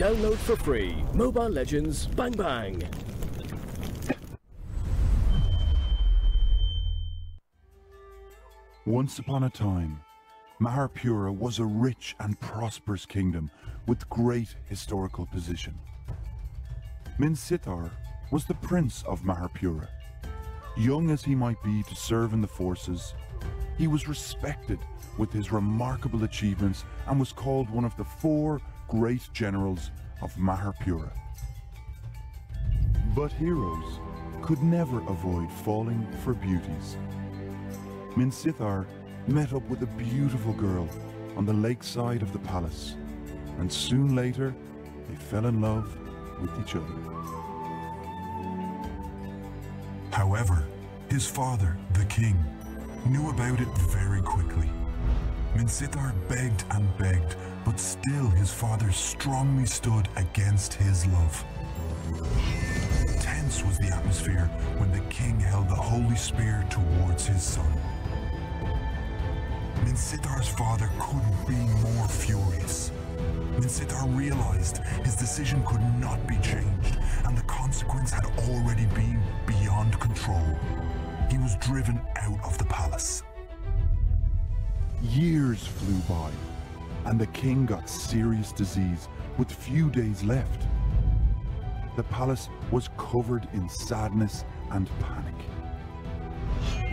Download for free. Mobile Legends Bang Bang. Once upon a time, Maharpura was a rich and prosperous kingdom with great historical position. Minsithar was the prince of Maharpura. Young as he might be to serve in the forces, he was respected with his remarkable achievements and was called one of the 4 great generals of Maharpura. But heroes could never avoid falling for beauties. Minsithar met up with a beautiful girl on the lakeside of the palace, and soon later they fell in love with each other. However, his father, the king, knew about it very quickly. Minsithar begged and begged, but still his father strongly stood against his love. Tense was the atmosphere when the king held the holy spear towards his son. Minsithar's father couldn't be more furious. Minsithar realized his decision could not be changed, and the consequence had already been beyond control. He was driven out of the palace. Years flew by, and the king got serious disease with few days left. The palace was covered in sadness and panic.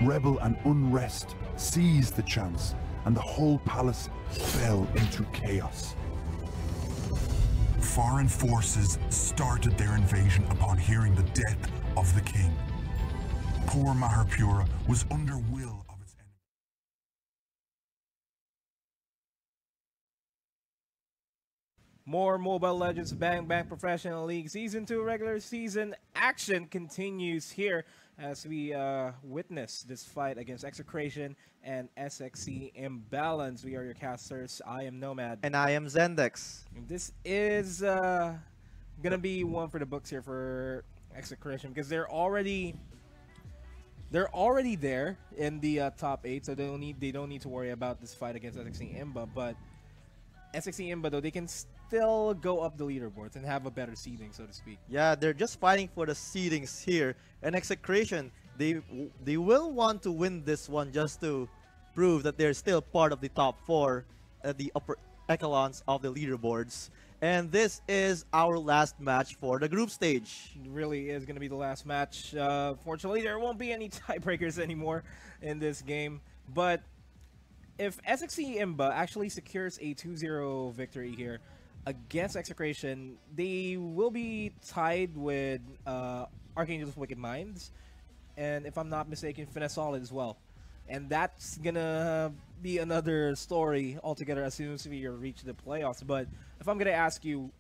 Rebel and unrest seized the chance, and the whole palace fell into chaos. Foreign forces started their invasion upon hearing the death of the king. Poor Maharpura was under will of its enemy. More Mobile Legends Bang Bang Professional League Season 2 regular season action continues here as we witness this fight against Execration and Sxc.Imbalance. We are your casters. I am Nomad. And I am Zendex. And this is gonna be one for the books here for Execration because they're already there in the top 8, so they don't need to worry about this fight against Sxc.Imba. But Sxc.Imba, though, they can still go up the leaderboards and have a better seeding, so to speak. Yeah, they're just fighting for the seedings here. And Execration, they will want to win this one just to prove that they're still part of the top 4 at the upper echelons of the leaderboards. And this is our last match for the group stage. It really is going to be the last match. Fortunately, there won't be any tiebreakers anymore in this game. But if Sxc.Imba actually secures a 2-0 victory here against Execration, they will be tied with Archangel's Wicked Minds, and if I'm not mistaken, Finesse Solid as well. And that's gonna be another story altogether as soon as we reach the playoffs. But if I'm gonna ask you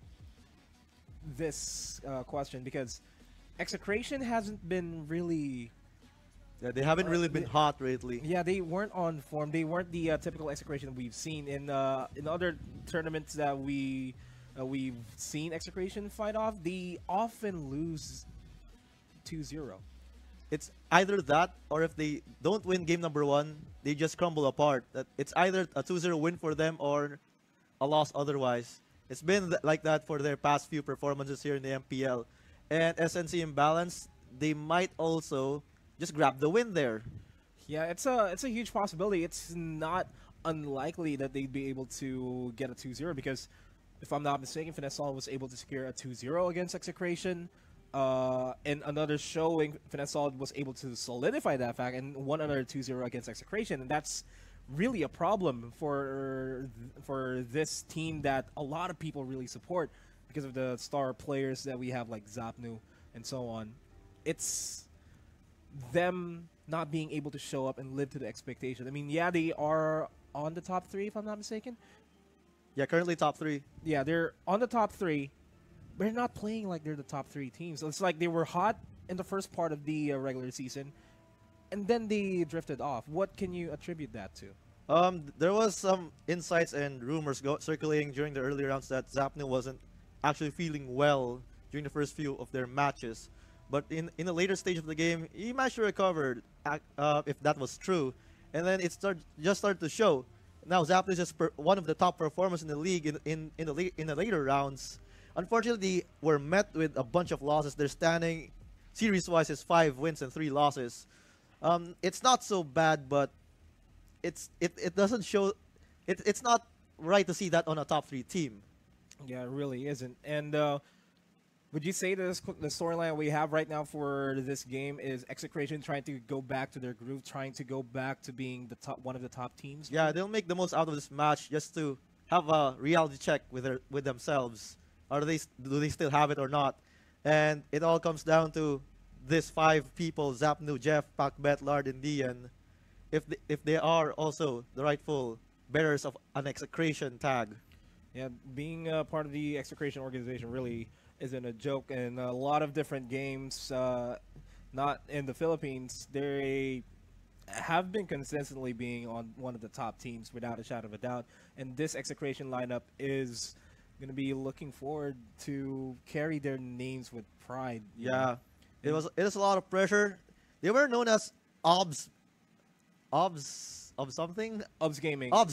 this question, because Execration hasn't been really... Yeah, they haven't really been hot lately. Yeah, they weren't on form. They weren't the typical Execration we've seen in other tournaments that we've seen Execration fight off. They often lose 2-0. It's either that, or if they don't win game number 1, they just crumble apart. It's either a 2-0 win for them or a loss otherwise. It's been like that for their past few performances here in the MPL. And Sxc.Imbalance, they might also just grab the win there. Yeah, it's a huge possibility. It's not unlikely that they'd be able to get a 2-0 because, if I'm not mistaken, Finesse Solid was able to secure a 2-0 against Execration. In another showing, Finesse Solid was able to solidify that fact and won another 2-0 against Execration, and that's really a problem for this team that a lot of people really support because of the star players that we have like Zapnu and so on. It's them not being able to show up and live to the expectation. I mean, yeah, they are on the top 3 if I'm not mistaken. Yeah, currently top 3. Yeah, they're on the top 3. They're not playing like they're the top 3 teams. So it's like they were hot in the first part of the regular season, and then they drifted off. What can you attribute that to? There was some insights and rumors circulating during the early rounds that Zapnu wasn't actually feeling well during the first few of their matches. But in the later stage of the game, he managed to recover, if that was true. And then it just started to show. Now Zapnu is just one of the top performers in the league in the later rounds. unfortunately, were met with a bunch of losses. Their standing, series-wise, is 5 wins and 3 losses. It's not so bad, but it doesn't show. It's not right to see that on a top 3 team. Yeah, it really isn't. And would you say that the storyline we have right now for this game is Execration trying to go back to their groove, trying to go back to being one of the top teams? Yeah, they'll make the most out of this match just to have a reality check with themselves. Do they still have it or not? And it all comes down to this 5 people: Zapnu, Jeff, Pacbet, Lard, and Dian. If they are also the rightful bearers of an Execration tag. Yeah, being part of the Execration organization really isn't a joke. And a lot of different games, not in the Philippines, they have been consistently being on one of the top teams without a shadow of a doubt. And this Execration lineup is going to be looking forward to carry their names with pride. Yeah, it is a lot of pressure. They were known as Obs something? Obs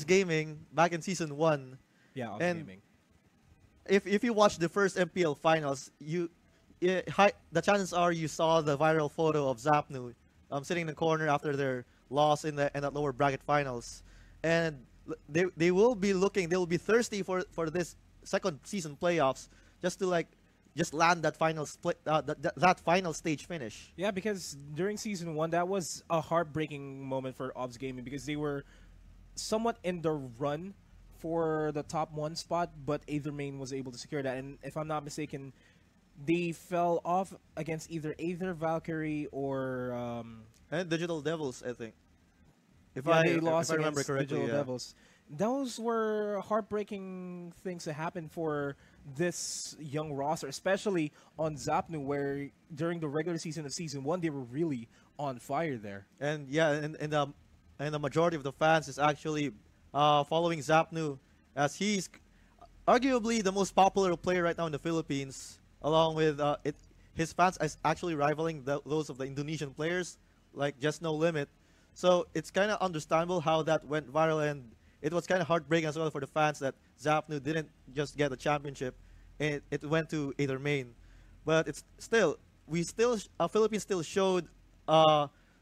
Gaming back in season 1. Yeah, Obs and Gaming. If you watch the first MPL finals, the chances are you saw the viral photo of Zapnu sitting in the corner after their loss in that lower bracket finals, and they will be thirsty for this second season playoffs just to just land that that final stage finish. Yeah, because during season 1, that was a heartbreaking moment for Obs Gaming because they were somewhat in the run for the top 1 spot, but Aethermain was able to secure that. And if I'm not mistaken, they fell off against either Aether Valkyrie or and Digital Devils, I think. If they lost if I remember against correctly, Digital Devils. Those were heartbreaking things that happened for this young roster, especially on Zapnu, where during the regular season of season 1, they were really on fire there. And yeah, and the majority of the fans is actually following Zapnu, as he's arguably the most popular player right now in the Philippines, along with his fans is actually rivaling those of the Indonesian players, like Just No Limit. So it's kind of understandable how that went viral, and it was kind of heartbreaking as well for the fans that Zapnu didn't just get the championship, and it went to Aethermain. But it's still, Philippines still showed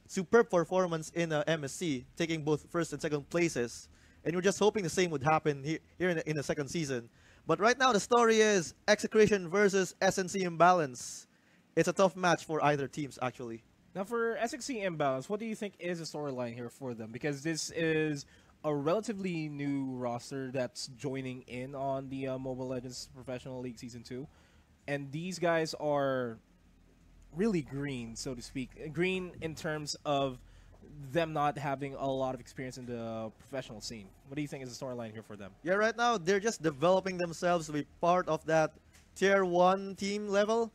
superb performance in MSC, taking both first and second places. And we're just hoping the same would happen here in the second season. But right now the story is Execration versus Sxc.Imbalance. It's a tough match for either teams, actually. Now, for Sxc.Imbalance, what do you think is the storyline here for them? Because this is a relatively new roster that's joining in on the Mobile Legends Professional League Season 2. And these guys are really green, so to speak. Green in terms of them not having a lot of experience in the professional scene. What do you think is the storyline here for them? Yeah, right now they're just developing themselves to be part of that tier 1 team level,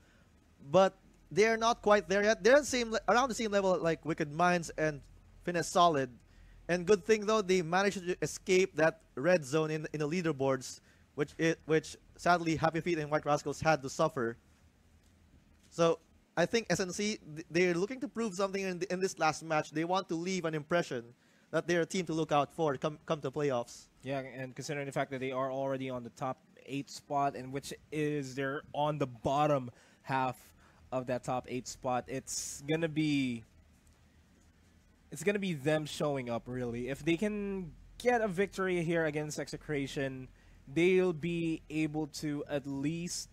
but they're not quite there yet. They're around the same level like Wicked Minds and Finesse Solid. And good thing though, they managed to escape that red zone in the leaderboards, which sadly Happy Feet and White Rascals had to suffer. So I think SNC, they're looking to prove something in this last match. They want to leave an impression that they're a team to look out for come to playoffs. Yeah, and considering the fact that they are already on the top 8 spot, and which is they're on the bottom half of that top 8 spot, it's gonna be them showing up really. If they can get a victory here against Execration, they'll be able to at least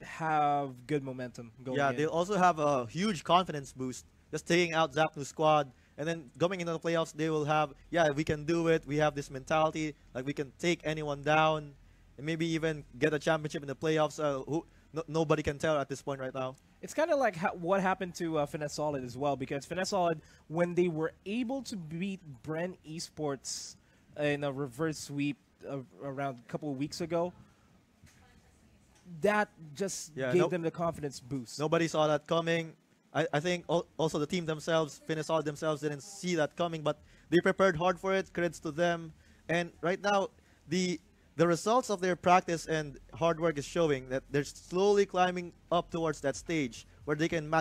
have good momentum going in. They'll also have a huge confidence boost just taking out Zapnu's squad, and then going into the playoffs they will have, we can do it, we have this mentality, like we can take anyone down and maybe even get a championship in the playoffs. Nobody can tell at this point right now. It's kind of like what happened to Finesse Solid as well, because Finesse Solid, when they were able to beat Bren Esports in a reverse sweep around a couple of weeks ago, that just gave them the confidence boost. Nobody saw that coming. I think also the team themselves, Finesse Solid themselves, didn't see that coming, but they prepared hard for it. Credits to them. And right now, the results of their practice and hard work is showing that they're slowly climbing up towards that stage where they can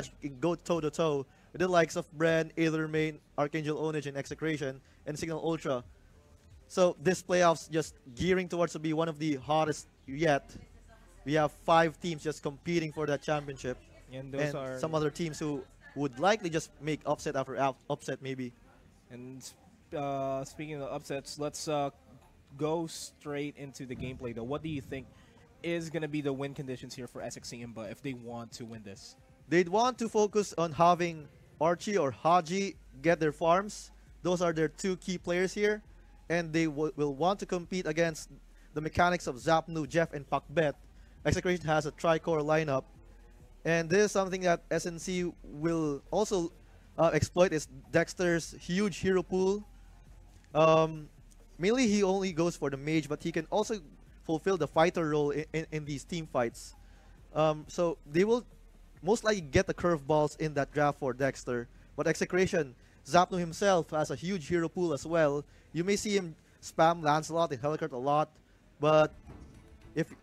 go toe-to-toe with the likes of Bren, Aethermain, Archangel Onage, and Execration, and Signal Ultra. So this playoff's just gearing towards to be one of the hottest yet. we have 5 teams just competing for that championship, And those and are some other teams who would likely just make upset after upset maybe. And speaking of upsets, let's go straight into the gameplay though. What do you think is going to be the win conditions here for Sxc.Imba if they want to win this? They'd want to focus on having Archie or Haji get their farms. Those are their 2 key players here. And they will want to compete against the mechanics of Zapnu, Jeff, and Pakbet. Execration has a tri-core lineup. And this is something that SNC will also exploit is Dexter's huge hero pool. Mainly he only goes for the mage, but he can also fulfill the fighter role in these team fights. So they will most likely get the curveballs in that draft for Dexter. But Execration, Zapnu himself has a huge hero pool as well. You may see him spam Lancelot and Hellcat a lot, but if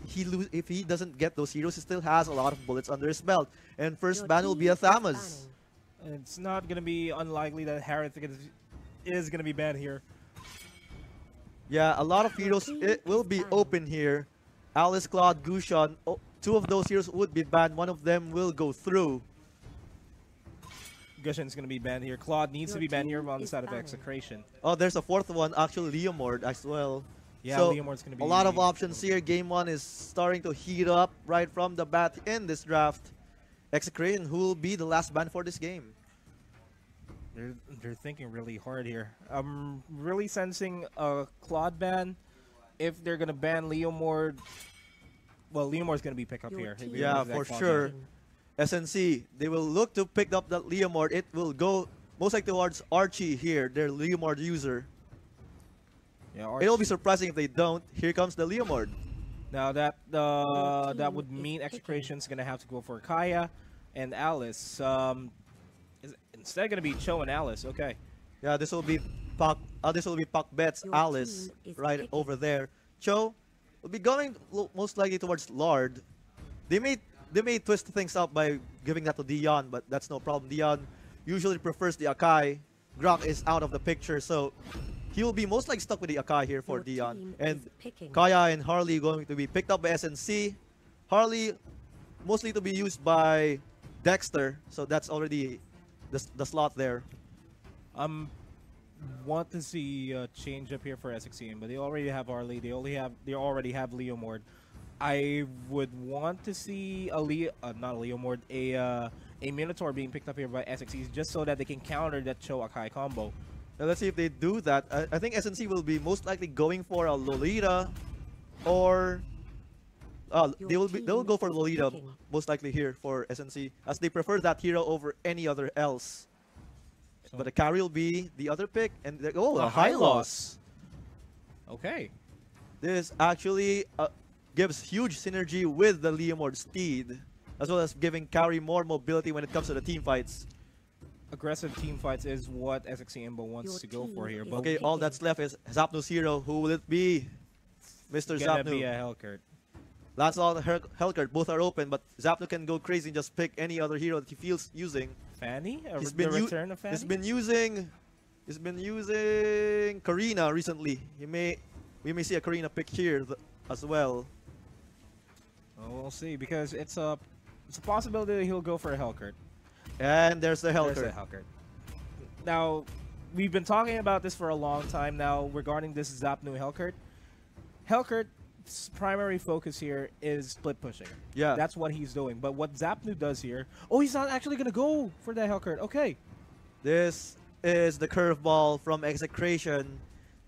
he doesn't get those heroes, he still has a lot of bullets under his belt. And first ban will be a Thamas. It's not going to be unlikely that Harith is going to be banned here. Yeah, a lot of heroes it will be open here. Alice, Claude, Gushan, 2 of those heroes would be banned. 1 of them will go through. Gushan's going to be banned here. Claude needs to be banned here on the side of Execration. Oh, there's a 4th one, actually Leomord as well. Yeah, so Leomord's going to be... a lot of options here. Game 1 is starting to heat up right from the bat in this draft. Execration, who will be the last ban for this game? They're thinking really hard here. I'm really sensing a Claude ban. If they're going to ban Leomord... Well, Leomord's going to be picked up here. Yeah, for sure. SNC, they will look to pick up that Leomord. It will go most likely towards Archie here, their Leomord user. Yeah, It'll be surprising if they don't. Here comes the Leomord. Now that would mean Execration's going to have to go for Kaya and Alice. Is instead going to be Cho and Alice. Okay. Yeah, this will be Pakbet's Alice right over there. Cho will be going most likely towards Lord. They may twist things up by giving that to Dion, but that's no problem. Dion usually prefers the Akai. Grok is out of the picture, so he will be most likely stuck with the Akai here for Dion. And Kaya and Harley going to be picked up by SNC. Harley mostly to be used by Dexter, so that's already the slot there. Want to see a change up here for Sxc, but they already have Harley. They already have Leomord. I would want to see a Minotaur being picked up here by Sxc just so that they can counter that Cho Akai combo. Now let's see if they do that. I think SNC will be most likely going for a Lolita, or they will go for Lolita most likely here for SNC, as they prefer that hero over any other else. But the carry will be the other pick, and a high loss. Okay. This actually gives huge synergy with the Leomord Steed, as well as giving carry more mobility when it comes to the team fights. Aggressive team fights is what Sxc.Imba wants to go for here. But okay, all that's left is Zapnu's hero. Who will it be? Mr. Gonna Zapnu. be a Hellcat. Lancelot and Hellcat, both are open, but Zapnu can go crazy and just pick any other hero that he feels using. Fanny? He's been using Karina recently. We may see a Karina pick here as well. Oh, we'll see, because it's a possibility that he'll go for a Hellcat. And there's the Hellcat. There's a Hellcat. Now, we've been talking about this for a long time now regarding this Zapnu Hellcat. Hellcat's primary focus here is split pushing. Yeah. That's what he's doing. But what Zapnu does here... Oh, he's not actually going to go for that Hellcat. Okay. This is the curveball from Execration,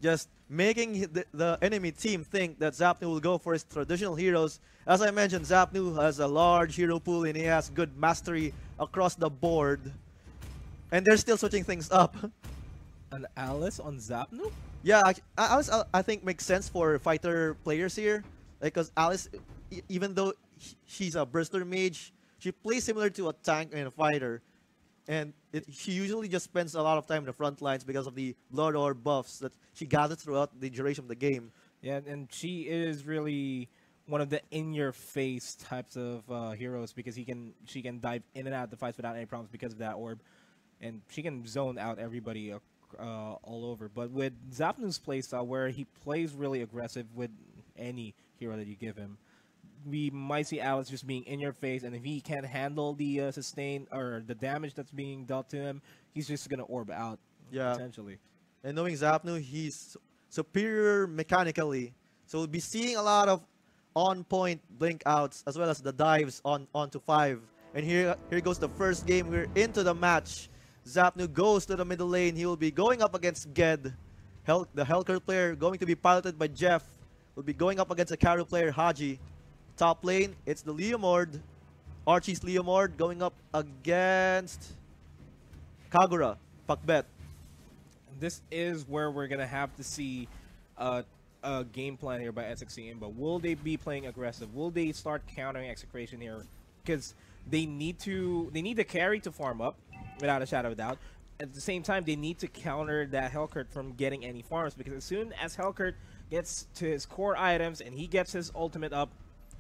just making the enemy team think that Zapnu will go for his traditional heroes. As I mentioned, Zapnu has a large hero pool and he has good mastery across the board. And they're still switching things up. An Alice on Zapnu? Yeah, Alice I think makes sense for fighter players here, because Alice, even though she's a burster mage, she plays similar to a tank and a fighter. And she usually just spends a lot of time in the front lines because of the blood orb buffs that she gathers throughout the duration of the game. Yeah, and she is really one of the in-your-face types of heroes, because she can dive in and out of the fights without any problems because of that orb, and she can zone out everybody all over. But with Zapnu's playstyle, where he plays really aggressive with any hero that you give him, we might see Alice just being in your face, and if he can't handle the sustain or the damage that's being dealt to him, he's just gonna orb out. Yeah. Potentially. And knowing Zapnu, he's superior mechanically. So we'll be seeing a lot of on-point blink outs as well as the dives onto 5. And here goes the first game. We're into the match. Zapnu goes to the middle lane. He will be going up against Ged. The Helker player going to be piloted by Jeff. Will be going up against a Karu player, Haji. Top lane, it's the Leomord. Archie's Leomord going up against Kagura, Pakbet. This is where we're gonna have to see a game plan here by Sxc.Imbalance. Will they be playing aggressive? Will they start countering Execration here? Because they need the carry to farm up, without a shadow of a doubt. At the same time, they need to counter that Hellcurt from getting any farms, because as soon as Hellcurt gets to his core items and he gets his ultimate up,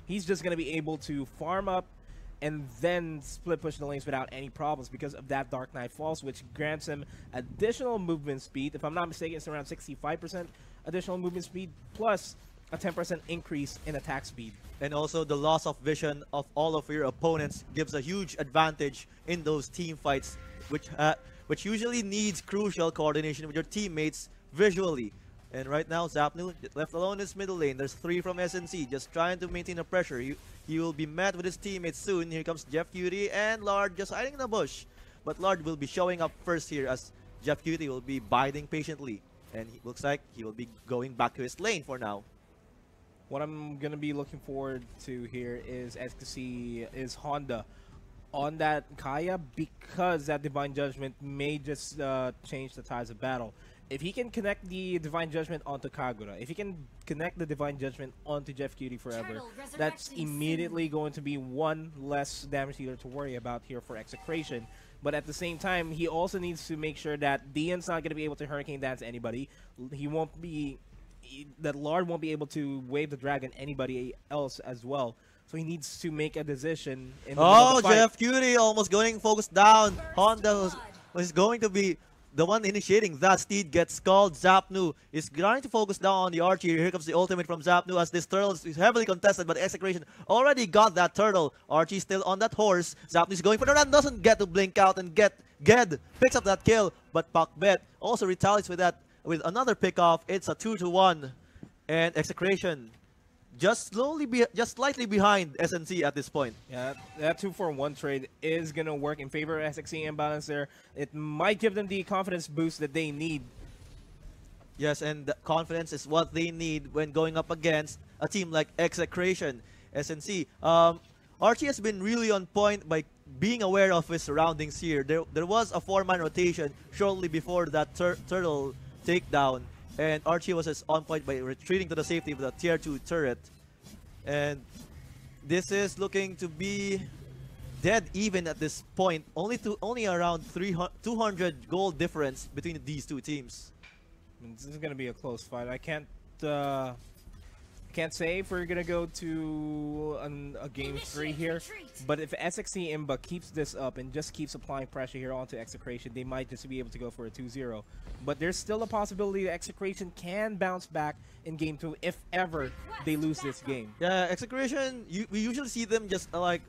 he's just going to be able to farm up and then split push the lanes without any problems because of that Dark Knight Falls, which grants him additional movement speed. If I'm not mistaken, it's around 65% additional movement speed plus a 10% increase in attack speed. And also the loss of vision of all of your opponents gives a huge advantage in those team fights, which usually needs crucial coordination with your teammates visually. And right now, Zapnu left alone in his middle lane. There's 3 from SNC, just trying to maintain the pressure. He will be met with his teammates soon. Here comes Jeff Cutie and Lard just hiding in the bush. But Lard will be showing up first here as Jeff Cutie will be biding patiently. And it looks like he will be going back to his lane for now. What I'm going to be looking forward to here is Honda on that Kaya, because that Divine Judgment may just change the tides of battle. If he can connect the Divine Judgment onto Kagura, if he can connect the Divine Judgment onto Jeff Cutie forever, that's immediately going to be one less damage dealer to worry about here for Execration. But at the same time, he also needs to make sure that Dian's not going to be able to Hurricane Dance anybody. That Lard won't be able to wave the dragon anybody else as well. So he needs to make a decision. In the Jeff Cutie almost going focused down. Honda was going to be the one initiating that. Steed gets called. Zapnu is trying to focus down on the Archie. Here comes the ultimate from Zapnu as this turtle is heavily contested, but Execration already got that turtle. Archie still on that horse. Zapnu is going for the run, doesn't get to blink out and Ged picks up that kill, but Pakbet also retaliates with that with another pickoff. It's a 2-1, and Execration just slightly behind SNC at this point. Yeah, that 2-for-1 trade is going to work in favor of Sxc.Imbalance there. It might give them the confidence boost that they need. Yes, and the confidence is what they need when going up against a team like Execration. SNC. Archie has been really on point by being aware of his surroundings here. There was a 4-man rotation shortly before that turtle takedown. And Archie was just on point by retreating to the safety of the tier 2 turret. And this is looking to be dead even at this point. Only around 200 gold difference between these two teams. This is going to be a close fight. I can't say if we're going to go to a game 3 here. But if Sxc.Imba keeps this up and just keeps applying pressure here onto Execration, they might just be able to go for a 2-0. But there's still a possibility that Execration can bounce back in game 2 if ever they lose this game. Yeah, Execration, we usually see them just like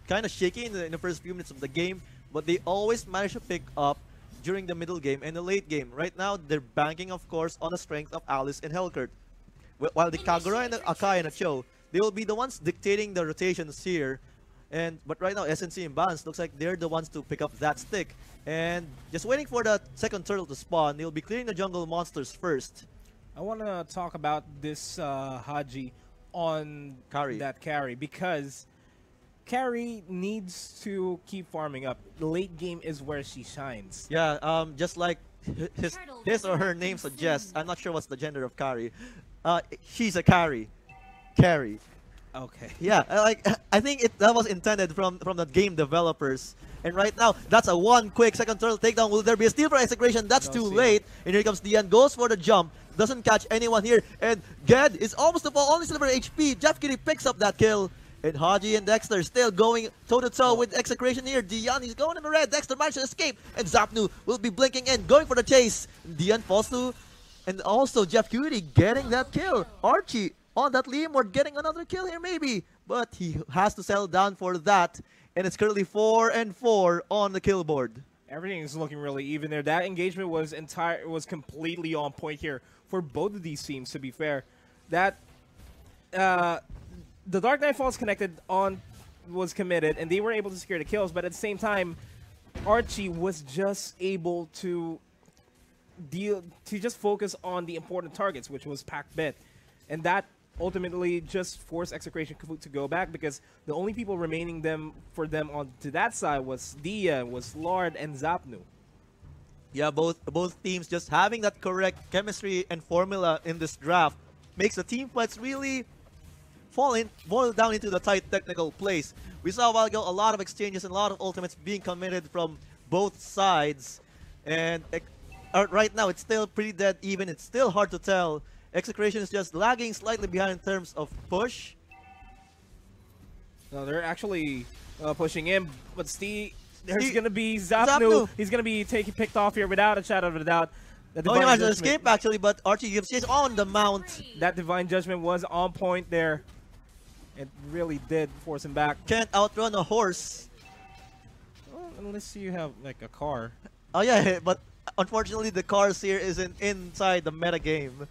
kind of shaky in the first few minutes of the game, but they always manage to pick up during the middle game and the late game. Right now, they're banking, of course, on the strength of Alice and Hellcurt. While the Kagura and the Akai and the Cho, they will be the ones dictating the rotations here. But right now, Sxc.Imbalance looks like they're the ones to pick up that stick. And just waiting for the second turtle to spawn, they'll be clearing the jungle monsters first. I want to talk about this Haji on that carry, because carry needs to keep farming up. The late game is where she shines. Yeah, just like his or her name suggests, I'm not sure what's the gender of carry. She's a carry. Carry. Okay. Yeah, I think that was intended from the game developers. And right now, that's a quick second turtle takedown. Will there be a steal for Execration? That's too late. And here comes Dian, goes for the jump. Doesn't catch anyone here. And Ged is almost to fall, only silver HP. Jeff Kitty picks up that kill. And Haji and Dexter still going toe-to-toe with Execration here. Dian, he's going in the red. Dexter managed to escape. And Zapnu will be blinking in, going for the chase. Dian falls to... And also Jeff Cutie getting that kill. Archie on that Leomord getting another kill here maybe. but he has to settle down for that, and it's currently 4-4 on the kill board. Everything is looking really even there. That engagement was completely on point here for both of these teams, to be fair. That the Dark Knight Falls was committed, and they were able to secure the kills, but at the same time, Archie was just able to just focus on the important targets, which was Pac Bit, and that ultimately just forced Execration to go back, because the only people remaining for them on to that side was Dia, was Lord, and Zapnu. Yeah, both teams just having that correct chemistry and formula in this draft makes the team fights really boil down into the tight technical plays. We saw a while ago a lot of exchanges and a lot of ultimates being committed from both sides, and right now it's still pretty dead even. It's still hard to tell. Execration is just lagging slightly behind in terms of push. No, they're actually pushing in, but there's going to be Zapnu. He's going to be picked off here without a shadow of a doubt. He managed to escape actually, but Archie gives chase on the mount. That Divine Judgment was on point there. It really did force him back. Can't outrun a horse. Well, unless you have like a car. Oh yeah, but unfortunately the cars here isn't inside the meta game.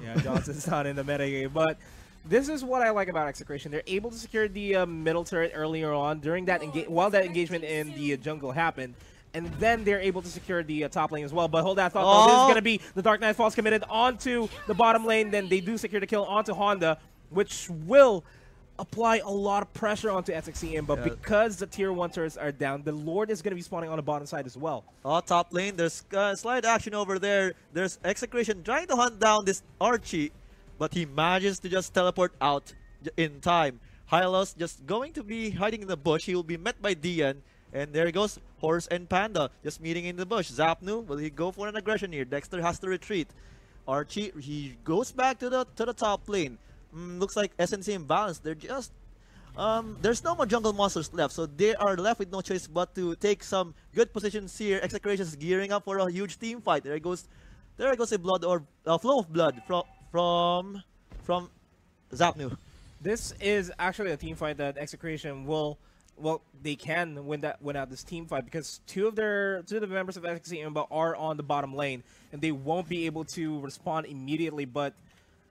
Yeah, Johnson's not in the meta game, but this is what I like about Execration. They're able to secure the middle turret earlier on during that while that engagement in the jungle happened, and then they're able to secure the top lane as well. But hold that thought, though. This is going to be the Dark Knight Falls committed onto the bottom lane. Then they do secure the kill onto Honda, which will apply a lot of pressure onto Sxc.Imbalance, but because the tier 1 turrets are down, the Lord is going to be spawning on the bottom side as well. Oh, top lane, there's slide action over there. There's Execration trying to hunt down this Archie, but he manages to just teleport out in time. Hylos just going to be hiding in the bush. He will be met by Dian, and there goes Horse and Panda just meeting in the bush. Zapnu, will he go for an aggression here? Dexter has to retreat. Archie, he goes back to the top lane. Looks like Sxc.Imbalance. They're just there's no more jungle monsters left, so they are left with no choice but to take some good positions here. Execrations gearing up for a huge team fight. There goes a blood or flow of blood from Zapnu. This is actually a team fight that Execration they can win out this team fight, because two of the members of Sxc.Imbalance are on the bottom lane, and they won't be able to respond immediately, but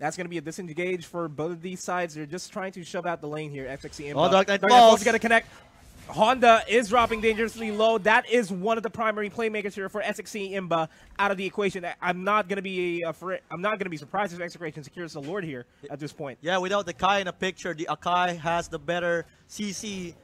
that's going to be a disengage for both of these sides. They're just trying to shove out the lane here. Sxc.Imbalance. Oh, Dark Knight Falls is going to connect. Honda is dropping dangerously low. That is one of the primary playmakers here for Sxc.Imbalance out of the equation. I'm not going to be surprised if Execration secures the Lord here at this point. Yeah, without the Kai in the picture, the Akai has the better CC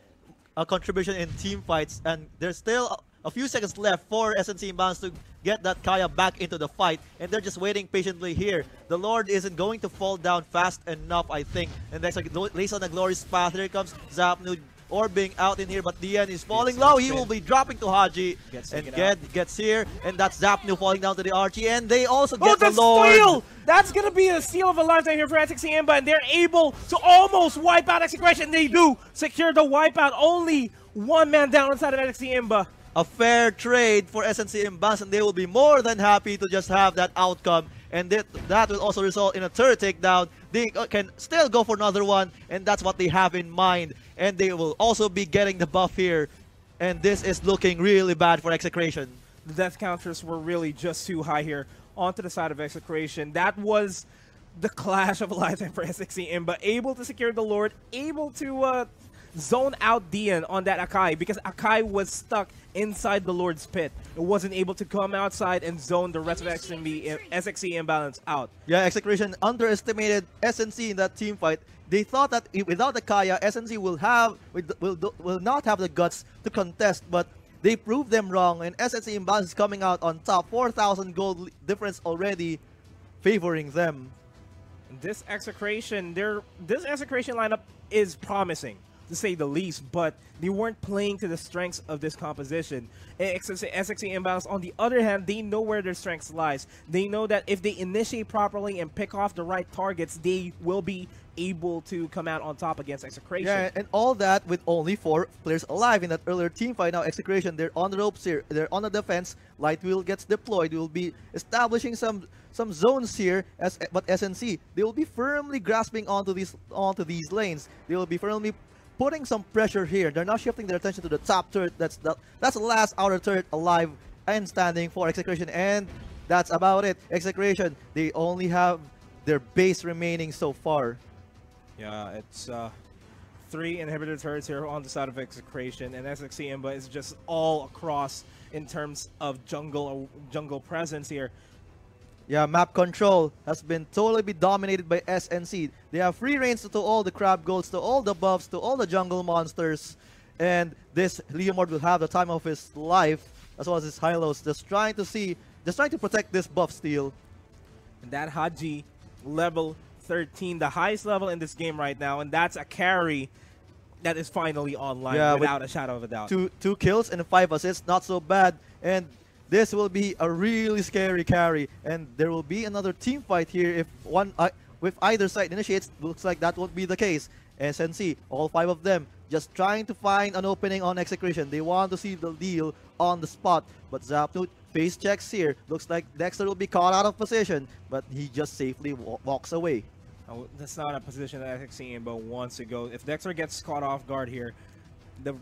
contribution in team fights, and there's still a few seconds left for Sxc.Imbalance to get that Kaya back into the fight, and they're just waiting patiently here. The Lord isn't going to fall down fast enough, I think, and that's like lays on the glorious path. Here comes Zapnu orbing out in here, but Dian is falling low. He will be dropping to Haji, and gets here, and that's Zapnu falling down to the Archie, and they also get the Lord. Steal! That's going to be a steal of a lifetime here for Sxc.Imbalance, and they're able to almost wipe out Execration. They do secure the wipeout. Only one man down inside of Sxc.Imbalance. A fair trade for Sxc.Imbalance, and they will be more than happy to just have that outcome, and that will also result in a turret takedown. They can still go for another one, and that's what they have in mind, and they will also be getting the buff here, and this is looking really bad for Execration. The death counters were really just too high here onto the side of Execration. That was the clash of a lifetime for Sxc.Imbalance, able to secure the Lord, able to zone out Dian on that Akai, because Akai was stuck inside the Lord's pit. It wasn't able to come outside and zone the rest of Sxc.Imbalance out. Yeah, Execration underestimated SNC in that team fight. They thought that without the Kaya, SNC will not have the guts to contest, but they proved them wrong, and Sxc.Imbalance is coming out on top. 4,000 gold difference already favoring them. This Execration lineup is promising, to say the least, but they weren't playing to the strengths of this composition. Sxc.Imbalance, on the other hand, they know where their strengths lies. They know that if they initiate properly and pick off the right targets, they will be able to come out on top against Execration. Yeah, and all that with only 4 players alive in that earlier team fight. Now Execration, they're on the ropes here. They're on the defense. Light Wheel gets deployed. We will be establishing some zones here. But SNC, they will be firmly grasping onto these lanes. They will be firmly putting some pressure here. They're now shifting their attention to the top turret. That's the last outer turret alive and standing for Execration, and that's about it. Execration, they only have their base remaining so far. Yeah, it's 3 inhibitor turrets here on the side of Execration, and Sxc.Imbalance is just all across in terms of jungle presence here. Yeah, map control has been totally dominated by SNC. They have free reigns to all the crab golds, to all the buffs, to all the jungle monsters, and this Leomord will have the time of his life, as well as his Hylos, just trying to protect this buff steal. And that Haji, level 13, the highest level in this game right now, and that's a carry that is finally online without a shadow of a doubt. Two kills and 5 assists, not so bad, and this will be a really scary carry, and there will be another team fight here if with either side initiates. Looks like that won't be the case. SNC, all 5 of them, just trying to find an opening on Execration. They want to see the deal on the spot, but Zapnut face checks here. Looks like Dexter will be caught out of position, but he just safely walks away. Oh, that's not a position that Sxc.Imbalance wants to go. If Dexter gets caught off guard here, the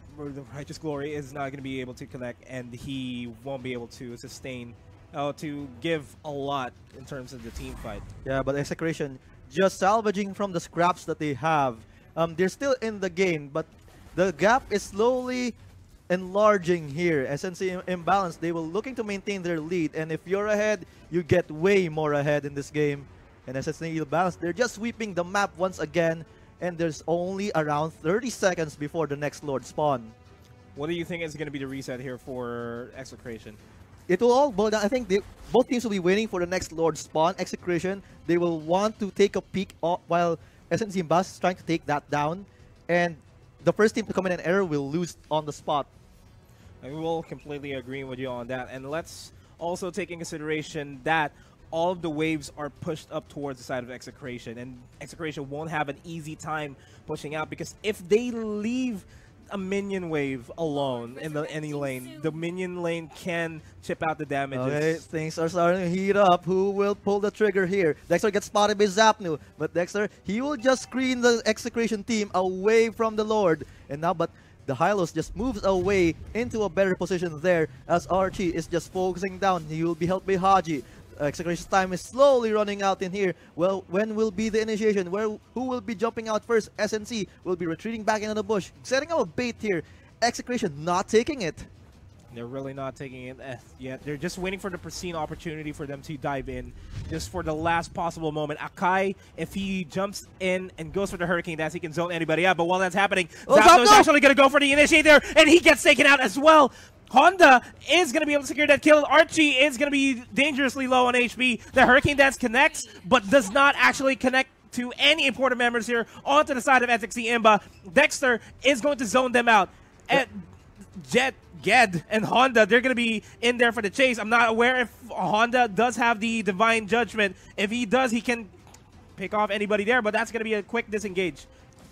Righteous Glory is not going to be able to connect, and he won't be able to sustain, to give a lot in terms of the team fight. Yeah, but Execration just salvaging from the scraps that they have. They're still in the game, but the gap is slowly enlarging here. Sxc.Imbalance, they will looking to maintain their lead, and if you're ahead, you get way more ahead in this game. And Sxc.Imbalance, they're just sweeping the map once again, and there's only around 30 seconds before the next Lord spawn. What do you think is going to be the reset here for Execration? It will all boil down. I think both teams will be waiting for the next Lord spawn. Execration, they will want to take a peek while Sxc.Imbalance is trying to take that down, and the first team to come in an error will lose on the spot. I will completely agree with you on that. And let's also take in consideration that all of the waves are pushed up towards the side of Execration, and Execration won't have an easy time pushing out, because if they leave a minion wave alone in any lane, the minion lane can chip out the damages. Okay, things are starting to heat up. Who will pull the trigger here? Dexter gets spotted by Zapnu, but Dexter, he will just screen the Execration team away from the Lord. And now, but the Hylos just moves away into a better position there, as Archie is just focusing down. He will be helped by Haji. Execration's time is slowly running out in here. Well, when will be the initiation? Who will be jumping out first? SNC will be retreating back into the bush, setting up a bait here. Execration not taking it. They're really not taking it yet. They're just waiting for the pristine opportunity for them to dive in, just for the last possible moment. Akai, if he jumps in and goes for the Hurricane Dance, he can zone anybody out. But while that's happening, Zapno is actually going to go for the initiator, and he gets taken out as well. Honda is going to be able to secure that kill. Archie is going to be dangerously low on HP. The Hurricane Dance connects, but does not actually connect to any important members here onto the side of Sxc.Imbalance. Dexter is going to zone them out. And Ged, and Honda, they're going to be in there for the chase. I'm not aware if Honda does have the Divine Judgment. If he does, he can pick off anybody there, but that's going to be a quick disengage.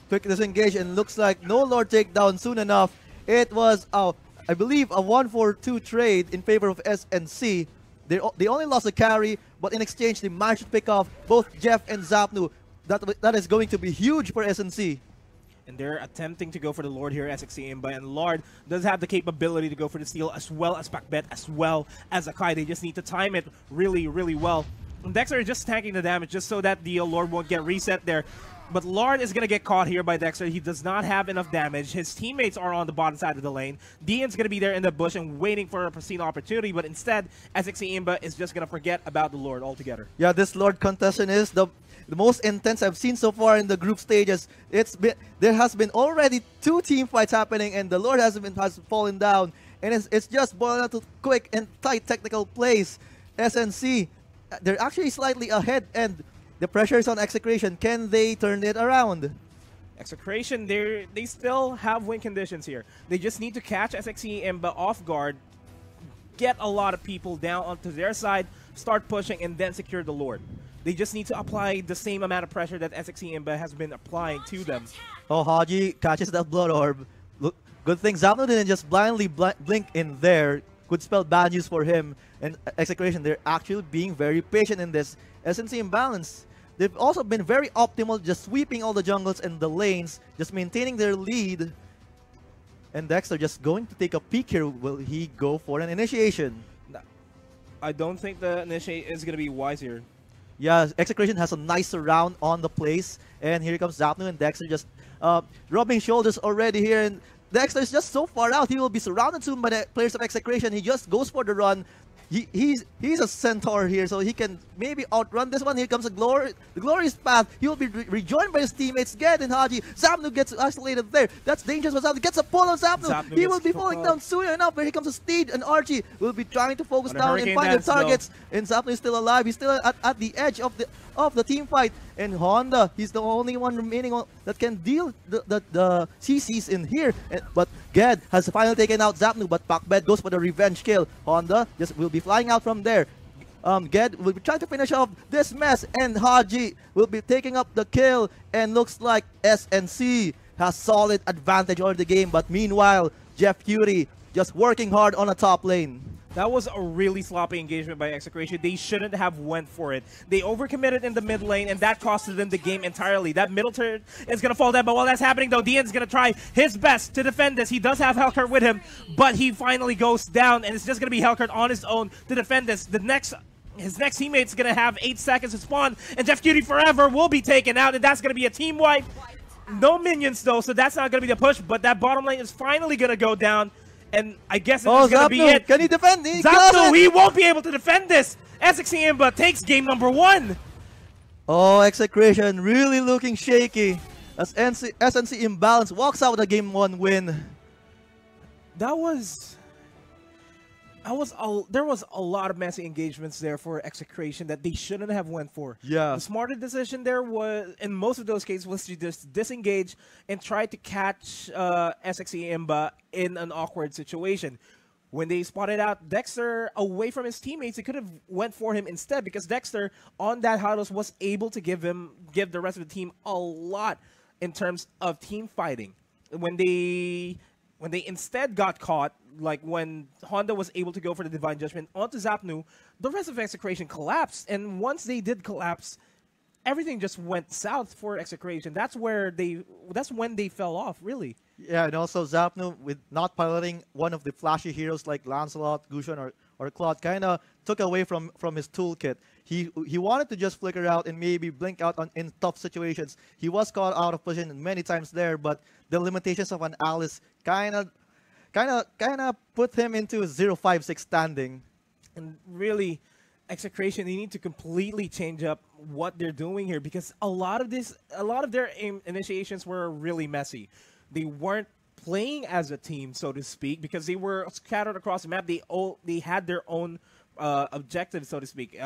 Quick disengage, and looks like no Lord takedown soon enough. It was, I believe, a 1-4-2 trade in favor of SNC. They only lost a carry, but in exchange, they managed to pick off both Jeff and Zapnu. That is going to be huge for SNC. And they're attempting to go for the Lord here, Sxc.Imbalance, and Lord does have the capability to go for the steal, as well as Pakbet, as well as Akai. They just need to time it really, really well. And Dexter is just tanking the damage just so that the Lord won't get reset there. But Lord is going to get caught here by Dexter. He does not have enough damage. His teammates are on the bottom side of the lane. Dian's going to be there in the bush and waiting for a pristine opportunity, but instead, Sxc.Imbalance is just going to forget about the Lord altogether. Yeah, this Lord contestant is the most intense I've seen so far in the group stages. There has been already 2 team fights happening, and the Lord has fallen down, and it's just boiling down to quick and tight technical plays. SNC, they're actually slightly ahead, and the pressure is on Execration. Can they turn it around? Execration, they still have win conditions here. They just need to catch Sxc.Imbalance off guard, get a lot of people down onto their side, start pushing, and then secure the Lord. They just need to apply the same amount of pressure that Sxc.Imba has been applying to them. Oh, Haji catches that Blood Orb. Look, good thing Zapno didn't just blindly blink in there. Could spell bad news for him. And Execration, they're actually being very patient in this. Sxc.Imbalance, they've also been very optimal, just sweeping all the jungles and the lanes, just maintaining their lead. And Dexter just going to take a peek here. Will he go for an initiation? I don't think the initiate is going to be wise here. Yeah, Execration has a nice surround on the place. And here comes Zapno and Dexter just rubbing shoulders already here. And Dexter is just so far out. He will be surrounded soon by the players of Execration. He just goes for the run. He's a centaur here, so he can maybe outrun this one. Here comes the glorious path. He will be rejoined by his teammates, Ged and Haji. Zapno gets isolated there. That's dangerous for Zapno. Gets a pull on Zapno. He will be falling down soon enough. Here comes a Steed, and Archie will be trying to focus down and find the targets. And Zapno is still alive. He's still at the edge of the team fight. And Honda, he's the only one remaining that can deal the CCs in here. But Ged has finally taken out Zapno, but Pakbed goes for the revenge kill. Honda just will be flying out from there. Ged will be trying to finish off this mess, and Haji will be taking up the kill. And looks like SNC has solid advantage over the game. But meanwhile, Jeff Fury just working hard on a top lane. That was a really sloppy engagement by Execration. They shouldn't have went for it. They overcommitted in the mid lane, and that costed them the game entirely. That middle turret is going to fall down, but while that's happening, though, Dian's going to try his best to defend this. He does have Hellcurt with him, but he finally goes down, and it's just going to be Hellcurt on his own to defend this. His next teammate's going to have 8 seconds to spawn, and Jeff Cutie Forever will be taken out, and that's going to be a team wipe. No minions, though, so that's not going to be the push, but that bottom lane is finally going to go down. And I guess it's going to be it. Can he defend? Zapno, he won't be able to defend this. Sxc.Imba takes game number 1. Oh, Execration really looking shaky as Sxc.Imbalance walks out with a game 1 win. There was a lot of messy engagements there for Execration that they shouldn't have went for. Yeah. The smarter decision there was, in most of those cases, was to just disengage and try to catch Sxc.Imba in an awkward situation. When they spotted out Dexter away from his teammates, they could have went for him instead, because Dexter on that Hylos was able to give the rest of the team a lot in terms of team fighting. When they instead got caught, like when Honda was able to go for the Divine Judgment onto Zapnu, the rest of Execration collapsed. And once they did collapse, everything just went south for Execration. That's when they fell off, really. Yeah, and also Zapnu, with not piloting one of the flashy heroes like Lancelot, Gusion, or Claude, kind of took away from his toolkit. He wanted to just flicker out and maybe blink out in tough situations. He was caught out of position many times there, but the limitations of an Alice kind of put him into a 0-5-6 standing. And really, Execration, they need to completely change up what they're doing here, because a lot of their initiations were really messy. They weren't playing as a team, so to speak, because they were scattered across the map. They had their own objectives, so to speak.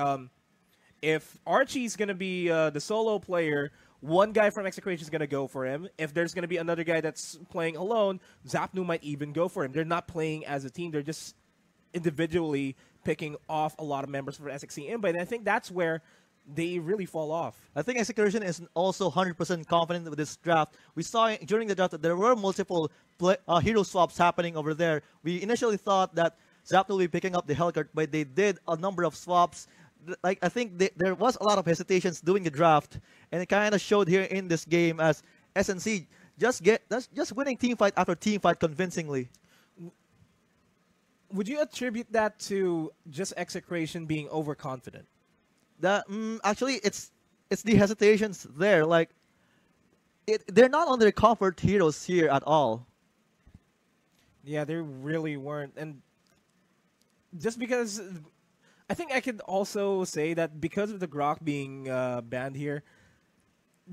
If Archie's going to be the solo player, one guy from Execration is going to go for him. If there's going to be another guy that's playing alone, Zapnu might even go for him. They're not playing as a team. They're just individually picking off a lot of members for Sxc.Imba, and I think that's where they really fall off. I think Execution is also 100% confident with this draft. We saw during the draft that there were multiple hero swaps happening over there. We initially thought that Zapnu will be picking up the Hellcurt, but they did a number of swaps. Like, I think there was a lot of hesitations doing the draft, and it kind of showed here in this game as SNC just winning teamfight after teamfight convincingly. Would you attribute that to just Execration being overconfident? Actually, it's the hesitations there. Like, they're not on their comfort heroes here at all. Yeah, they really weren't. And just because, I think I could also say that because of the Grok being banned here,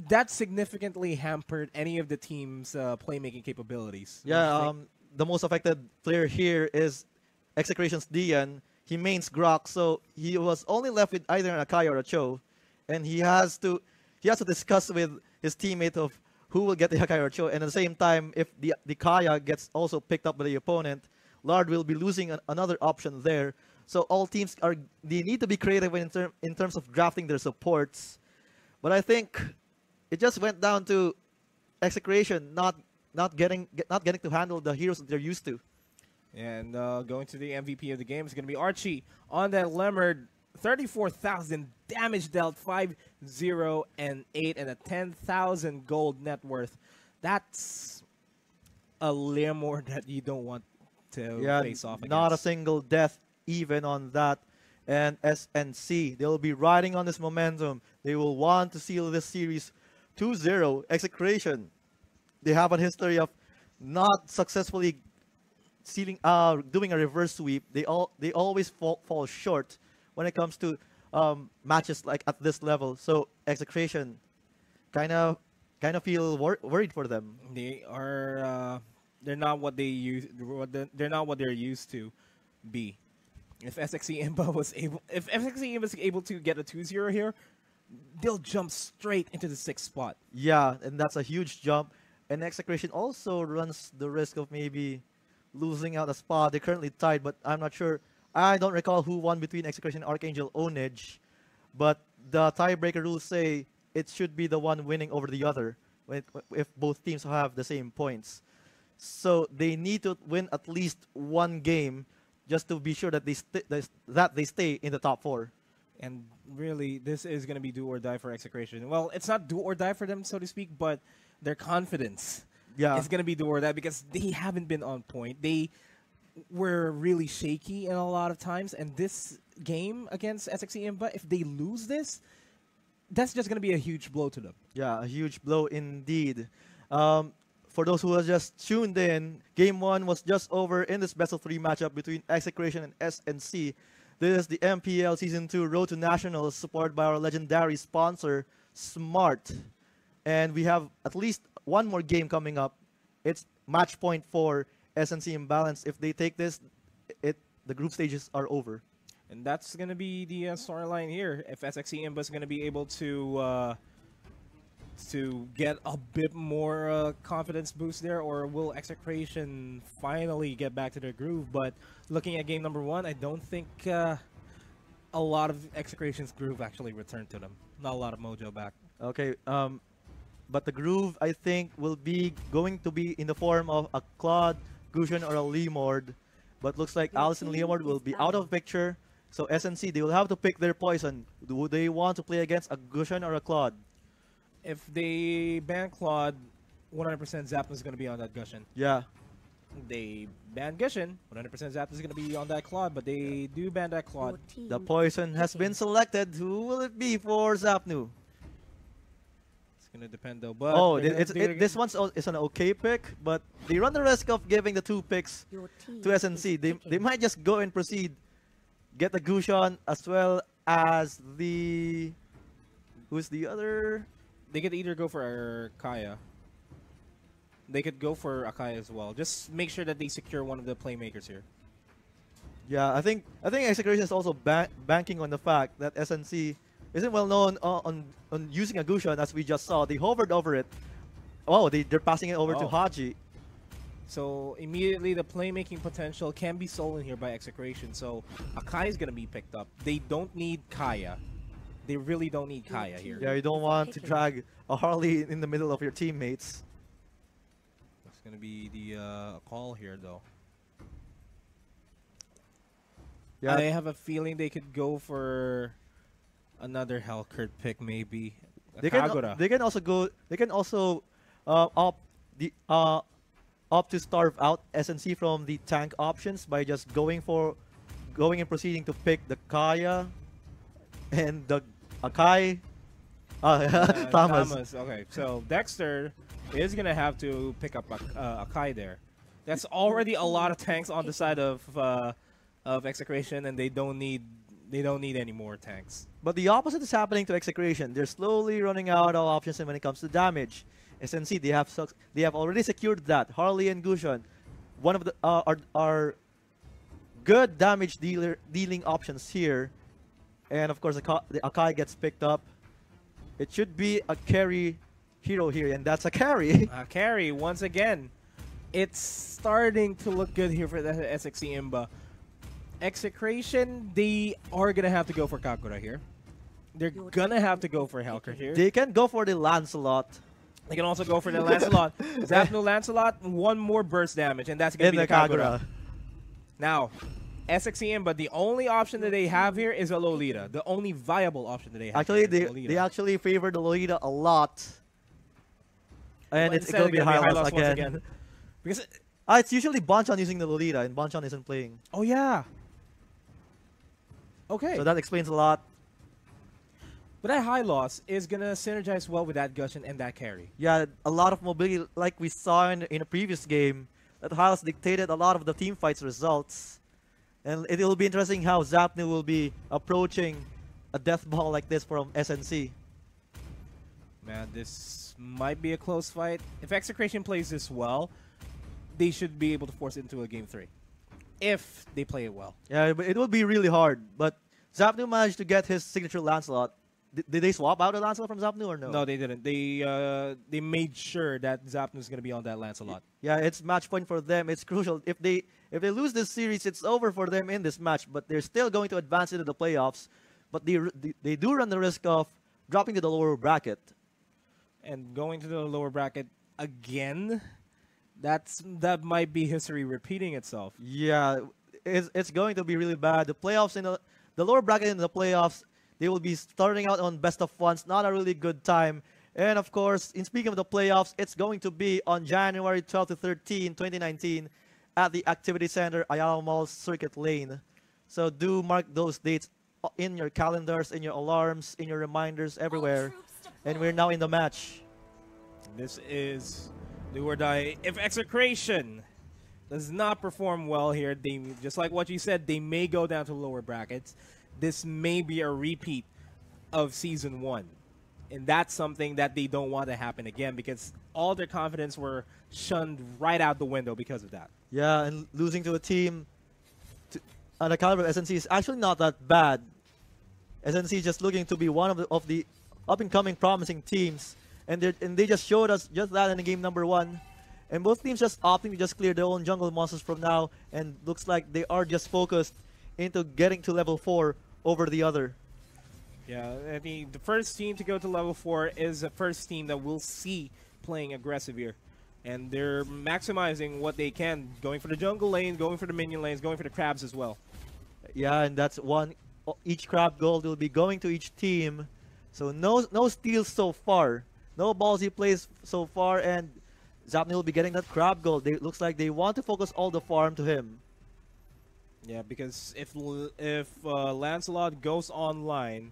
that significantly hampered any of the team's playmaking capabilities. Yeah, the most affected player here is Execration's Dian. He mains Grok, so he was only left with either an Akai or a Cho, and he has to discuss with his teammate of who will get the Akai or Cho. And at the same time, if the Kaya gets also picked up by the opponent, Lard will be losing another option there. So all teams they need to be creative in terms of drafting their supports. But I think it just went down to Execration not getting to handle the heroes that they're used to. And going to the MVP of the game is going to be Archie on that Lemurd. 34,000 damage dealt, 5-0 and 8, and a 10,000 gold net worth. That's a Lemur that you don't want to face off against. Not a single death even on that. And SNC, they'll be riding on this momentum. They will want to seal this series 2-0. Execration, they have a history of not successfully doing a reverse sweep. They always fall short when it comes to matches like at this level. So Execration kind of feel worried for them. They are they're not what they're not what they're used to be. If Sxc.Imba was able to get a 2-0 here, they'll jump straight into the 6th spot. Yeah, and that's a huge jump. And Execration also runs the risk of maybe losing out a spot. They're currently tied, but I'm not sure. I don't recall who won between Execration and Archangel Onage, but the tiebreaker rules say it should be the one winning over the other if both teams have the same points. So they need to win at least one game just to be sure that they stay in the top 4. And really, this is going to be do or die for Execration. Well, it's not do or die for them, so to speak, but their confidence is going to be do or die because they haven't been on point. They were really shaky in a lot of times, and this game against Sxc.Imba, if they lose this, that's just going to be a huge blow to them. Yeah, a huge blow indeed. For those who have just tuned in, Game 1 was just over in this best of 3 matchup between Execration and SNC. This is the MPL Season 2 Road to Nationals, supported by our legendary sponsor, Smart. And we have at least one more game coming up. It's match point for Sxc.Imbalance. If they take this, the group stages are over. And that's going to be the storyline here. If Sxc.Imba is going to be able to get a bit more confidence boost there, or will Execration finally get back to their groove? But looking at game number 1, I don't think a lot of Execration's groove actually returned to them. Not a lot of mojo back. Okay, but the groove, I think, will be going to be in the form of a Claude, Gushan, or a Lemord. But looks like Alice and Lemord will be out of picture. So SNC, they will have to pick their poison. Do they want to play against a Gushan or a Claude? If they ban Claude, 100% Zapdos is going to be on that Gushan. Yeah. They ban Gushan, 100% Zapdos is going to be on that Claude, but they do ban that Claude. The poison has been selected. Who will it be for Zapnu? It's going to depend though. But this one's is an okay pick, but they run the risk of giving the 2 picks to SNC. They might just go and proceed, get the Gushan as well as the... Who's the other? They could either go for Kaya. They could go for Akai as well. Just make sure that they secure one of the playmakers here. Yeah, I think Execration is also banking on the fact that SNC isn't well known on using a Gushan, as we just saw. They hovered over it. Oh, they're passing it over to Haji. So immediately the playmaking potential can be stolen here by Execration. So Akai is going to be picked up. They don't need Kaya. They really don't need Kaya here. Yeah, you don't want to drag a Harley in the middle of your teammates. That's going to be the call here, though. Yeah, I have a feeling they could go for another Hellcurt pick, maybe. They can also go. They can also opt to starve out SNC from the tank options by just going and proceeding to pick the Kaya and the Akai. Thomas. Okay, so Dexter is gonna have to pick up Akai there. That's already a lot of tanks on the side of Execration, and they don't need any more tanks. But the opposite is happening to Execration. They're slowly running out of options when it comes to damage. SNC, they have already secured that. Harley and Gushan, one of the are good damage dealing options here. And of course, the Akai gets picked up. It should be a carry hero here, and that's a carry. A carry once again. It's starting to look good here for the Sxc.Imba. Execration, they are gonna have to go for Kagura here. They're gonna have to go for Helker here. They can go for the Lancelot. They can also go for the Lancelot. Zapnu Lancelot, one more burst damage, and that's gonna be the Kagura. Now, Sxc, but the only option that they have here is a Lolita. The only viable option that they have. Actually, they they actually favor the Lolita a lot. And it's going to be high loss again. Because It's usually Bonchan using the Lolita, and Bonchan isn't playing. oh yeah. Okay. So that explains a lot. But that high loss is gonna synergize well with that Gushin and that carry. Yeah, a lot of mobility, like we saw in a previous game. That high loss dictated a lot of the team fights results. And it will be interesting how Zapnu will be approaching a death ball like this from SNC. Man, this might be a close fight. If Execration plays this well, they should be able to force it into a game 3. If they play it well. Yeah, but it will be really hard. But Zapnu managed to get his signature Lancelot. Did they swap out a Lancelot from Zapnu or no? No, they didn't. They made sure that Zapnu's gonna be on that Lancelot. Yeah, it's match point for them. It's crucial. If they lose this series, it's over for them in this match. But they're still going to advance into the playoffs. But they do run the risk of dropping to the lower bracket. And going to the lower bracket again, that might be history repeating itself. Yeah, it's going to be really bad. The playoffs in the lower bracket in the playoffs, they will be starting out on best of ones. Not a really good time. And of course, in speaking of the playoffs, it's going to be on January 12 to 13, 2019 at the Activity Center, Ayala Mall Circuit Lane. So do mark those dates in your calendars, in your alarms, in your reminders, everywhere. And we're now in the match. This is do or die. If Execration does not perform well here, they, just like what you said, they may go down to lower brackets. This may be a repeat of Season 1. And that's something that they don't want to happen again because all their confidence were shunned right out the window because of that. Yeah, and losing to a team on the caliber of SNC is actually not that bad. SNC is just looking to be one of the up-and-coming promising teams. And they just showed us just that in the game number 1. And both teams just opting to just clear their own jungle monsters from now. And looks like they are just focused into getting to level 4 over the other. Yeah, I mean, the first team to go to level 4 is the first team that we'll see playing aggressive here. And they're maximizing what they can, going for the jungle lane, going for the minion lanes, going for the crabs as well. Yeah, and that's one. Each crab gold will be going to each team. So no steals so far. No ballsy plays so far, and Zapnu will be getting that crab gold. Looks like they want to focus all the farm to him. Yeah, because if Lancelot goes online,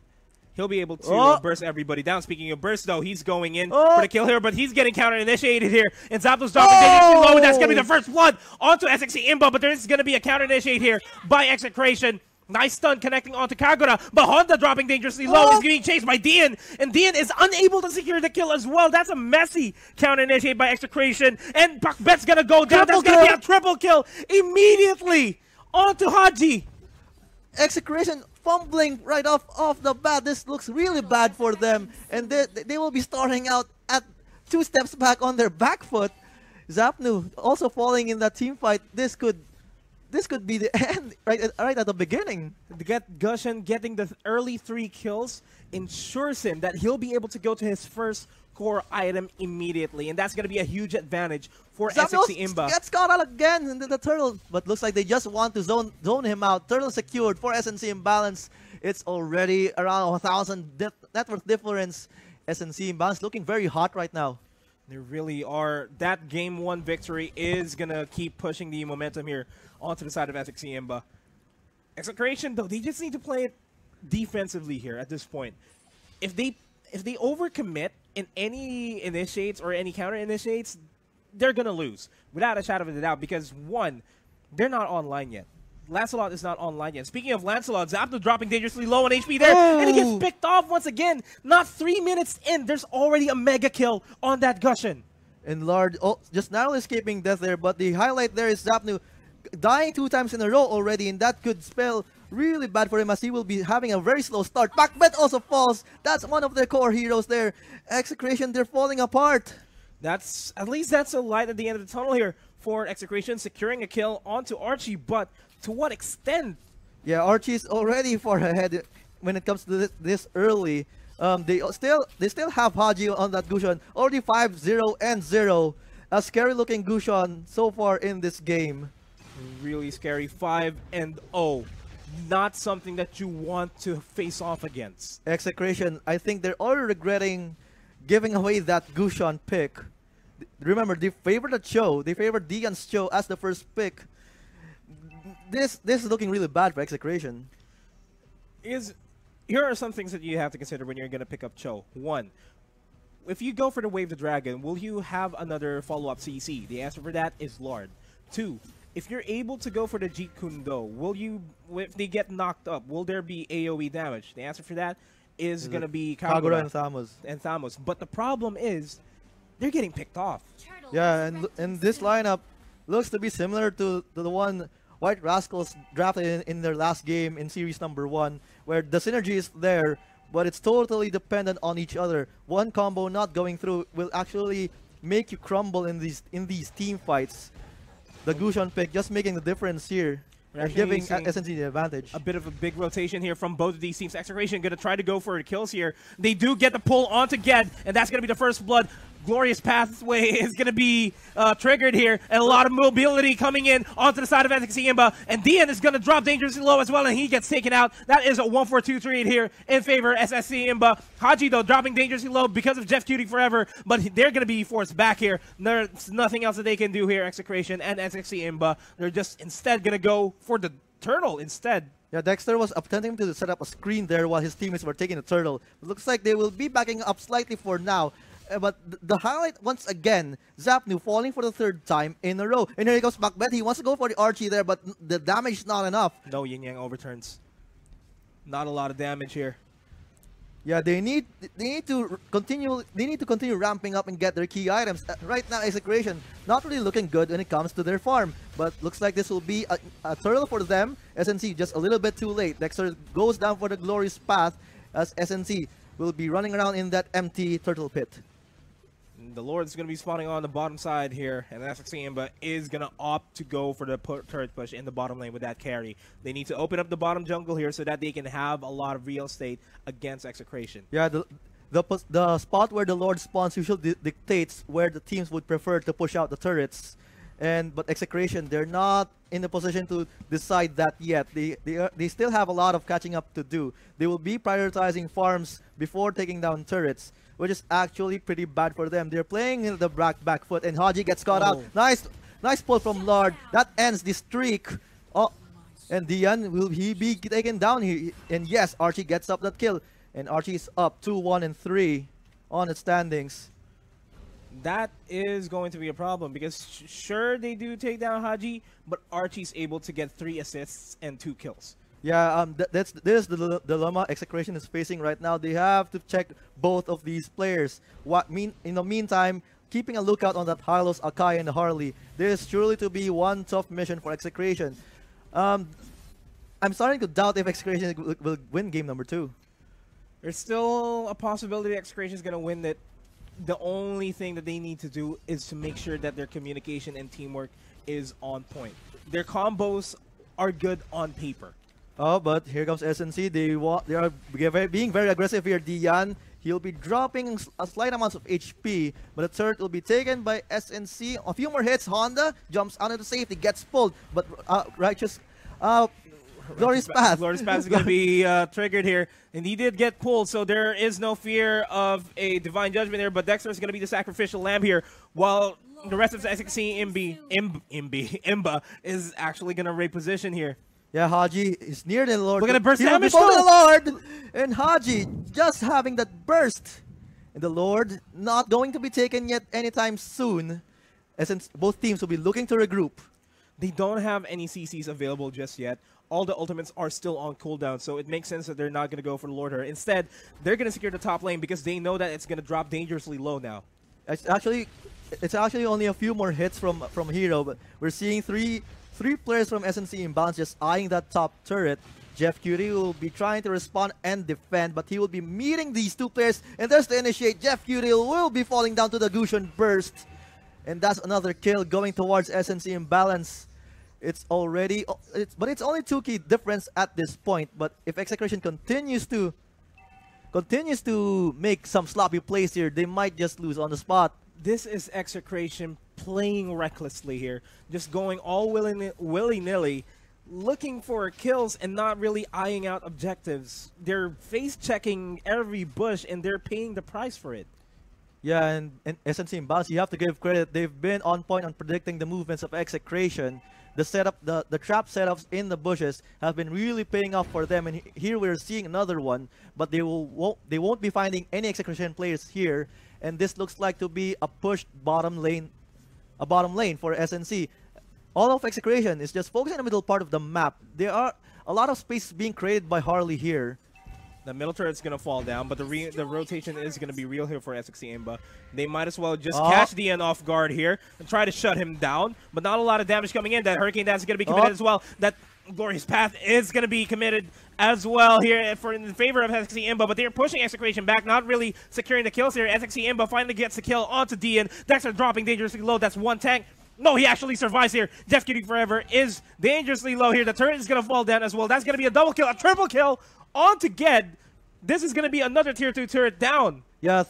he'll be able to burst everybody down. Speaking of burst, though, he's going in for the kill here, but he's getting counter-initiated here. And Zapnu's dropping dangerously low, and that's going to be the first blood onto Sxc.Imbalance, but there is going to be a counter-initiate here by Execration. Nice stun connecting onto Kagura, but Honda dropping dangerously low is being chased by Dian, and Dian is unable to secure the kill as well. That's a messy counter-initiate by Execration, and Pakbet's going to go down. That's going to be a triple kill immediately onto Haji. Execration fumbling right off the bat. This looks really bad for them, and they will be starting out at 2 steps back on their back foot. Zapnu also falling in that team fight. This could be the end right at the beginning. Gushin getting the early 3 kills ensures him that he'll be able to go to his first core item immediately, and that's going to be a huge advantage for Sxc.Imbalance. Gets caught out again into the turtle, but looks like they just want to zone him out. Turtle secured for Sxc.Imbalance. It's already around 1,000 net worth difference. Sxc.Imbalance looking very hot right now. They really are. That game 1 victory is going to keep pushing the momentum here onto the side of Sxc.Imbalance. Execration, though, they just need to play it defensively here at this point. If they overcommit in any initiates or any counter initiates, they're going to lose without a shadow of a doubt because, one, they're not online yet. Lancelot is not online yet. Speaking of Lancelot, Zapnu dropping dangerously low on HP there, and he gets picked off once again. Not 3 minutes in, there's already a mega kill on that Gushin. And Lord, just narrowly escaping death there, but the highlight there is Zapnu dying 2 times in a row already, and that could spell really bad for him as he will be having a very slow start. Pakbet also falls. That's one of their core heroes there. Execration, they're falling apart. At least that's a light at the end of the tunnel here for Execration, securing a kill onto Archie, but to what extent Yeah, Archie's already far ahead when it comes to this early. They still have Haji on that Gushon. Already 5-0 and 0. A scary looking Gushon so far in this game. Really scary. 5-0. Not something that you want to face off against. Execration, I think they're all regretting giving away that Gushon pick. Remember, they favored the Cho. They favored Dian's Cho as the first pick. This is looking really bad for Execration. Here are some things that you have to consider when you're going to pick up Cho. One, if you go for the Wave the Dragon, will you have another follow-up CC? The answer for that is Lord. Two, if you're able to go for the Jeet Kune Do, if they get knocked up, will there be AoE damage? The answer for that is going to be Kagura and Thamos. But the problem is, they're getting picked off. Yeah, and this lineup looks to be similar to the one White Rascals drafted in their last game in Series number 1, where the synergy is there, but it's totally dependent on each other. One combo not going through will actually make you crumble in these team fights. The Gushon pick just making the difference here. And giving SNC the advantage. A bit of a big rotation here from both of these teams. Execration going to try to go for kills here. They do get the pull onto Ged, and that's going to be the first blood. Glorious Pathway is going to be triggered here, and a lot of mobility coming in onto the side of Sxc.Imbalance, and Dian is going to drop dangerously low as well, and he gets taken out. That is a 1-4-2 trade here in favor of Sxc.Imbalance. Haji, though, dropping dangerously low because of Jeff Cutie forever, but they're going to be forced back here. There's nothing else that they can do here, Execration and Sxc.Imbalance. They're just instead going to go for the turtle instead. Yeah, Dexter was attempting to set up a screen there while his teammates were taking the turtle. It looks like they will be backing up slightly for now. But the highlight, once again, Zapnu falling for the 3rd time in a row. And here he goes Macbeth. He wants to go for the Archie there, but the damage is not enough. No Yin Yang overturns. Not a lot of damage here. Yeah, they need to continue ramping up and get their key items. Right now, Execration not really looking good when it comes to their farm, but looks like this will be a turtle for them. SNC just a little bit too late. Dexter goes down for the glorious path as SNC will be running around in that empty turtle pit. The Lord's going to be spawning on the bottom side here, and Sxc.Imbalance is going to opt to go for the turret push in the bottom lane with that carry. They need to open up the bottom jungle here so that they can have a lot of real estate against Execration. Yeah, the spot where the Lord spawns usually dictates where the teams would prefer to push out the turrets. But Execration, they're not in the position to decide that yet. They still have a lot of catching up to do. They will be prioritizing farms before taking down turrets, which is actually pretty bad for them. They're playing in the back foot, and Haji gets caught out. Nice pull from Lord. That ends the streak. Oh, and Dian, will he be taken down here? And yes, Archie gets up that kill. And Archie is up 2-1 and 3 on the standings. That is going to be a problem because sure they do take down Haji, but Archie's able to get 3 assists and 2 kills. Yeah, this is the dilemma Execration is facing right now. They have to check both of these players. In the meantime, keeping a lookout on that Hylos, Akai, and Harley. This is surely to be one tough mission for Execration. I'm starting to doubt if Execration will win game number 2. There's still a possibility Execration is going to win it. The only thing that they need to do is to make sure that their communication and teamwork is on point. Their combos are good on paper. Oh, but here comes SNC. They are being very aggressive here. Dian, he'll be dropping a slight amount of HP, but the turret will be taken by SNC. A few more hits. Honda jumps out of the safety, gets pulled, but Glorious Path. Glorious Path is going to be triggered here, and he did get pulled, so there is no fear of a Divine Judgment there, but Dexter is going to be the sacrificial lamb here, while the rest of the Sxc.Imba is actually going to reposition here. Yeah, Haji is near the Lord. Look at the burst damage to the Lord! And Haji just having that burst. And the Lord not going to be taken yet anytime soon. Since both teams will be looking to regroup. They don't have any CCs available just yet. All the ultimates are still on cooldown, so it makes sense that they're not going to go for the Lord here. Instead, they're going to secure the top lane because they know that it's going to drop dangerously low now. It's actually only a few more hits from Hero, but we're seeing three players from Sxc.Imbalance just eyeing that top turret. Jeff Curie will be trying to respond and defend, but he will be meeting these 2 players. And there's the initiate. Jeff Curie will be falling down to the Gushon burst. And that's another kill going towards Sxc.Imbalance. It's already, but it's only 2 key difference at this point. But if Execration continues to make some sloppy plays here, they might just lose on the spot. This is Execration playing recklessly here, just going all willy-nilly, looking for kills and not really eyeing out objectives. They're face-checking every bush, and they're paying the price for it. Yeah, and Sxc.Imbalance, you have to give credit. They've been on point on predicting the movements of Execration. The setup, the trap setups in the bushes have been really paying off for them. And here we're seeing another one, but they won't be finding any Execration players here. And this looks like to be a pushed bottom lane for SNC. All of Execration is just focusing on the middle part of the map. There are a lot of space being created by Harley here. The middle turret's going to fall down, but the rotation is going to be real here for Sxc.Imba. They might as well just catch DN off guard here and try to shut him down, but not a lot of damage coming in. That Hurricane Dance is going to be committed as well. That Glorious Path is going to be committed as well here in favor of Sxc.Imba, but they're pushing Execration back, not really securing the kills here. Sxc.Imba finally gets the kill onto DN. Dexter dropping dangerously low. That's one tank. No, he actually survives here. Death Cutie Forever is dangerously low here. The turret is going to fall down as well. That's going to be a double kill, a triple kill onto Ged. This is going to be another tier 2 turret down. Yeah,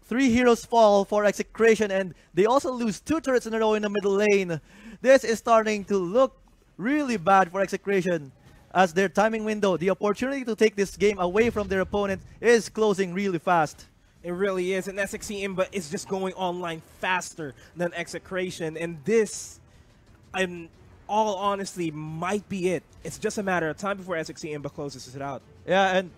3 heroes fall for Execration, and they also lose 2 turrets in a row in the middle lane. This is starting to look really bad for Execration, as their timing window, the opportunity to take this game away from their opponent, is closing really fast. It really is, and Sxc.Imba is just going online faster than Execration, and this, in all honesty, might be it. It's just a matter of time before Sxc.Imba closes it out. Yeah, and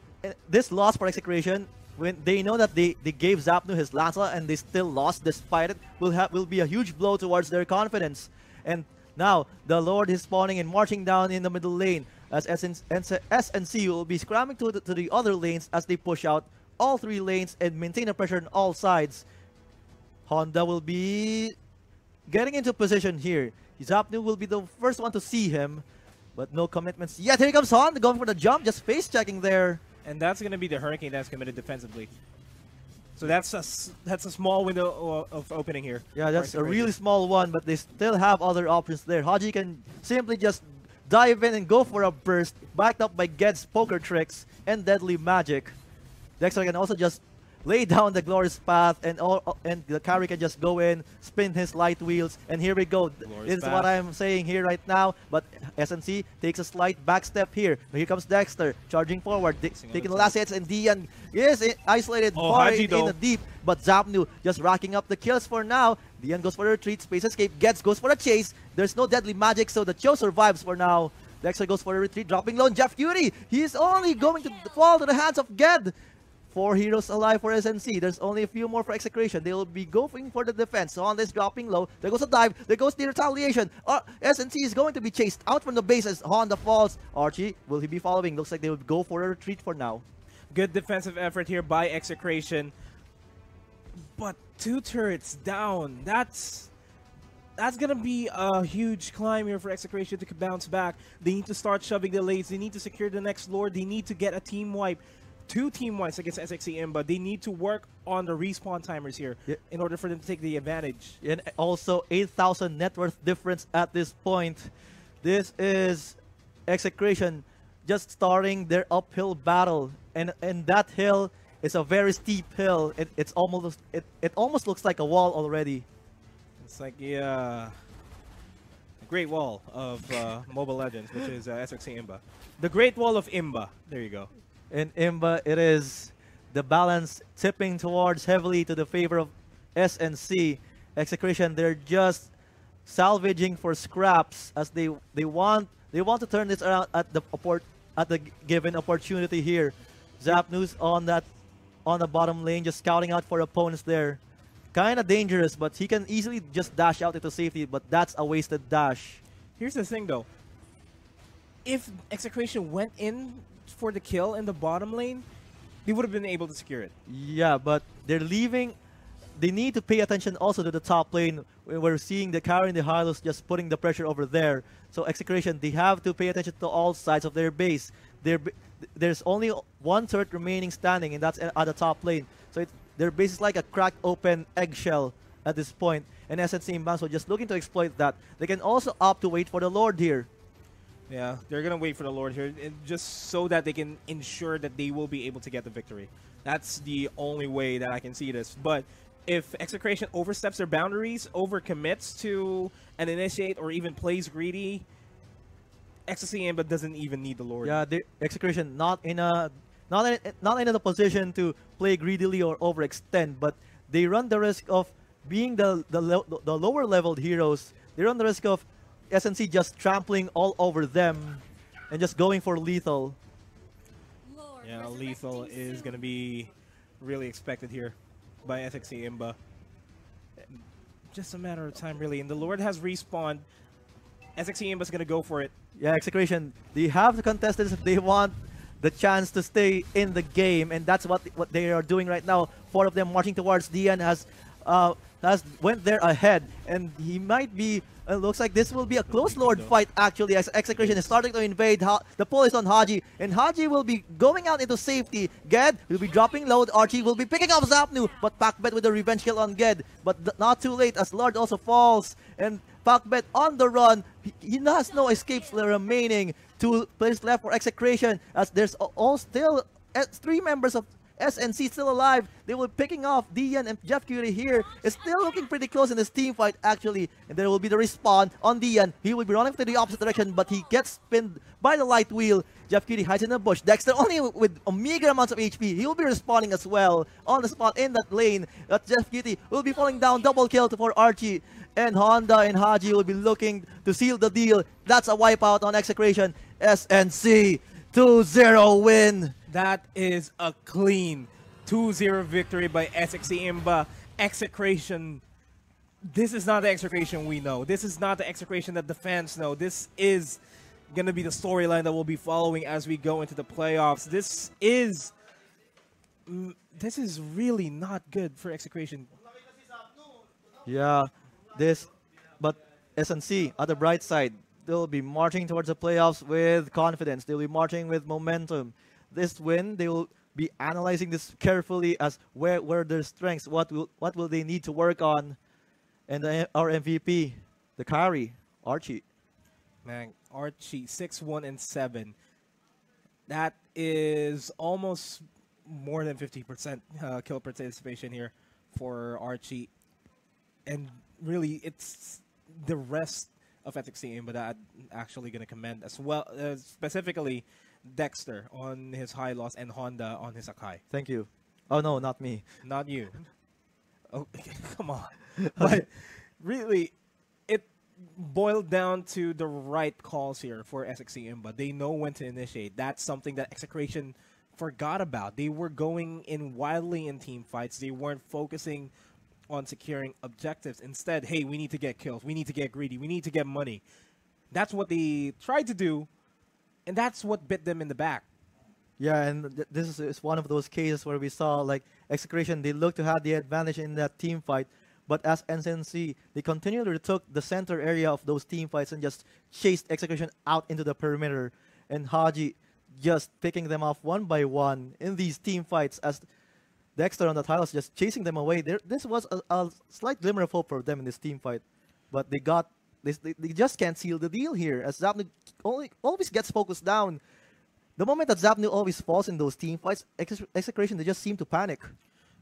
this loss for Execration, when they know that they gave Zapnu his Lanza and they still lost despite it, will be a huge blow towards their confidence. And now the Lord is spawning and marching down in the middle lane, as SNC will be scrambling to the other lanes as they push out all 3 lanes and maintain the pressure on all sides. Honda will be getting into position here. Zapnu will be the first one to see him, but no commitments yet. Here comes Honda going for the jump, just face checking there. And that's going to be the Hurricane that's committed defensively. So that's a small window of opening here. Yeah, that's a really small one, but they still have other options there. Haji can simply just dive in and go for a burst, backed up by Ged's poker tricks and deadly magic. Dexter can also just lay down the Glorious Path, and the carry can just go in, spin his light wheels, and here we go. This is what I'm saying here right now, but SNC takes a slight back step here. Here comes Dexter, charging forward, taking the last hits, and Dian is isolated far in the deep, but Zapnu just racking up the kills for now. Dian goes for a retreat, Space Escape, Gets goes for a chase. There's no deadly magic, so the Cho survives for now. Dexter goes for a retreat, dropping low. Jeff Cutie, he's only going to fall to the hands of Ged. 4 heroes alive for SNC. There's only a few more for Execration. They will be going for the defense. So on this dropping low, there goes a dive. There goes the retaliation. SNC is going to be chased out from the base as Honda falls. Archie, will he be following? Looks like they will go for a retreat for now. Good defensive effort here by Execration. But 2 turrets down. That's going to be a huge climb here for Execration to bounce back. They need to start shoving the lanes. They need to secure the next Lord. They need to get a team wipe. 2 team wipes against Sxc.Imba. They need to work on the respawn timers here in order for them to take the advantage. And also 8,000 net worth difference at this point. This is Execration just starting their uphill battle, and that hill is a very steep hill. It almost looks like a wall already. It's like a Great Wall of Mobile Legends, which is Sxc.Imba. The Great Wall of Imba. There you go. In Imba, it is the balance tipping towards heavily to the favor of SNC. Execration, they're just salvaging for scraps as they want to turn this around at the given opportunity here. Zapnu's on the bottom lane, just scouting out for opponents there. Kind of dangerous, but he can easily just dash out into safety, but that's a wasted dash. Here's the thing though. If Execration went in for the kill in the bottom lane, they would have been able to secure it. Yeah, but they're leaving. They need to pay attention also to the top lane. We're seeing the carry and the Hylos just putting the pressure over there. So Execration, they have to pay attention to all sides of their base. There's only 1 turret remaining standing, and that's at the top lane. So their base is like a cracked open eggshell. at this point, and Sxc.Imbalance will just looking to exploit that. They can also opt to wait for the Lord here. Yeah, they're going to wait for the Lord here, just so that they can ensure that they will be able to get the victory. That's the only way that I can see this. But if Execration oversteps their boundaries, overcommits to an initiate, or even plays greedy, Sxc.Imbalance doesn't even need the Lord. Yeah, the Execration not in a position to play greedily or overextend, but they run the risk of being the lower leveled heroes. They run the risk of SNC just trampling all over them and just going for lethal. Yeah, lethal is going to be really expected here by Sxc.Imbalance. Just a matter of time, really. And the Lord has respawned. Sxc.Imbalance is going to go for it. Yeah, Execration, they have to contest this if they want the chance to stay in the game, and that's what they are doing right now. 4 of them marching towards Dian has went there ahead, and he might be. Looks like this will be a close Lord fight actually, as Execration is starting to invade. The pull is on Haji, and Haji will be going out into safety. Ged will be dropping low. Archie will be picking up Zapnu, but Pacbet with a revenge kill on Ged, but not too late as Lord also falls, and Pacbet on the run. He has no escapes remaining. 2 players left for Execration, as there's all still 3 members of SNC still alive. They will be picking off Dian, and Jeff Curie here is still looking pretty close in this team fight actually. And there will be the respawn on Dian. He will be running to the opposite direction, but he gets pinned by the light wheel. Jeff Curie hides in the bush. Dexter only with a meager amounts of HP. He will be respawning as well on the spot in that lane. That Jeff Curie will be falling down. Double kill for Archie. And Honda and Haji will be looking to seal the deal. That's a wipeout on Execration. SNC 2-0 win. That is a clean 2-0 victory by Sxc.Imbalance. Execration. This is not the Execration we know. This is not the Execration that the fans know. This is going to be the storyline that we'll be following as we go into the playoffs. This is really not good for Execration. Yeah, but SNC, on the bright side, they'll be marching towards the playoffs with confidence. They'll be marching with momentum. This win, they will be analyzing this carefully as where their strengths, what will they need to work on. And our MVP, the carry, Archie. Man, Archie 6-1-7. That is almost more than 50% kill participation here for Archie. And really, it's the rest of Sxc.Imbalance that I'm actually going to commend as well, specifically Dexter on his high loss and Honda on his Akai. Thank you. Oh no, not me. Not you. Oh, come on. But really, it boiled down to the right calls here for Sxc.Imbalance. They know when to initiate. That's something that Execration forgot about. They were going in wildly in team fights. They weren't focusing on securing objectives. Instead, hey, we need to get kills. We need to get greedy. We need to get money. That's what they tried to do, and that's what bit them in the back. Yeah, and this is one of those cases where we saw like Execration, they look to have the advantage in that team fight, but as SNC, they continually took the center area of those team fights and just chased Execration out into the perimeter, and Haji just picking them off one by one in these team fights as Dexter on the tiles just chasing them away. This was a slight glimmer of hope for them in this team fight, but they got this. They just can't seal the deal here as Zapnu always gets focused down. The moment that Zapnu always falls in those team fights, Execration, they just seem to panic.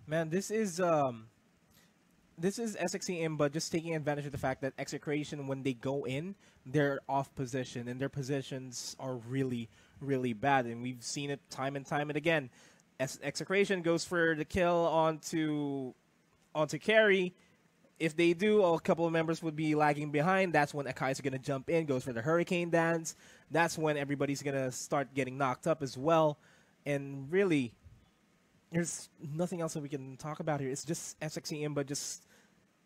Man, this is Sxc.Imbalance just taking advantage of the fact that Execration, when they go in, they're off position, and their positions are really, really bad, and we've seen it time and time and again. Execration goes for the kill onto carry. If they do, a couple of members would be lagging behind. That's when Akai's going to jump in, goes for the Hurricane Dance. That's when everybody's going to start getting knocked up as well. And really, there's nothing else that we can talk about here. It's just Sxc.Imbalance just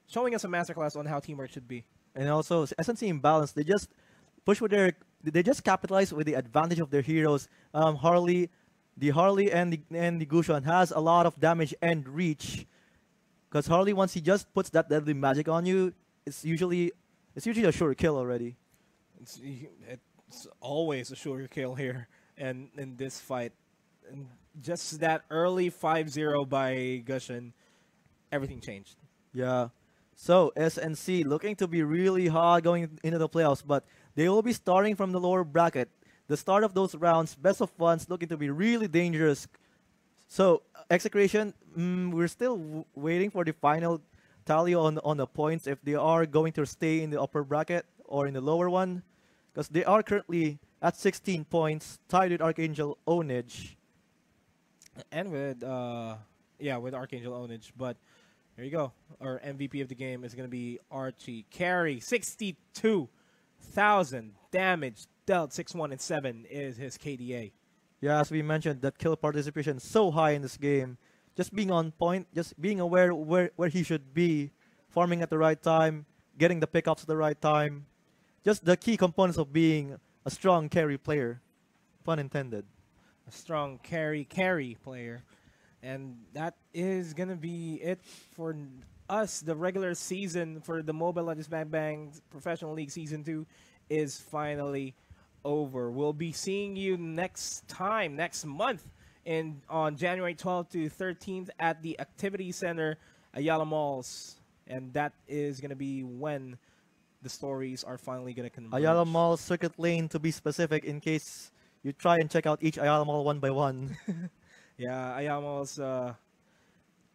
showing us a masterclass on how teamwork should be. And also, Sxc.Imbalance, they just push with they just capitalize with the advantage of their heroes. Harley and the Gushon has a lot of damage and reach. Because Harley, once he just puts that deadly magic on you, it's usually a sure kill already. It's always a sure kill here, and in this fight, and just that early 5-0 by Gushon, everything changed. Yeah, So SNC looking to be really hard going into the playoffs, but they will be starting from the lower bracket. The start of those rounds, best of ones, looking to be really dangerous. So Execration, we're still waiting for the final tally on the points if they are going to stay in the upper bracket or in the lower one, because they are currently at 16 points, tied with Archangel Onage. And with with Archangel Onage, but here you go. Our MVP of the game is going to be Archie. Carry 62,000 damage dealt. 6-1 and 7 is his KDA. Yeah, as we mentioned, that kill participation is so high in this game. Just being on point, just being aware where he should be, farming at the right time, getting the pickups at the right time. Just the key components of being a strong carry player. Pun intended. A strong carry player. And that is going to be it for us. The regular season for the Mobile Legends Bang Bang Professional League Season 2 is finally over. We'll be seeing you next month, on January 12th to 13th at the Activity Center, Ayala Malls. And that is going to be when the stories are finally going to converge. Ayala Mall Circuit Lane, to be specific, in case you try and check out each Ayala Mall one by one. Yeah, Ayala Malls,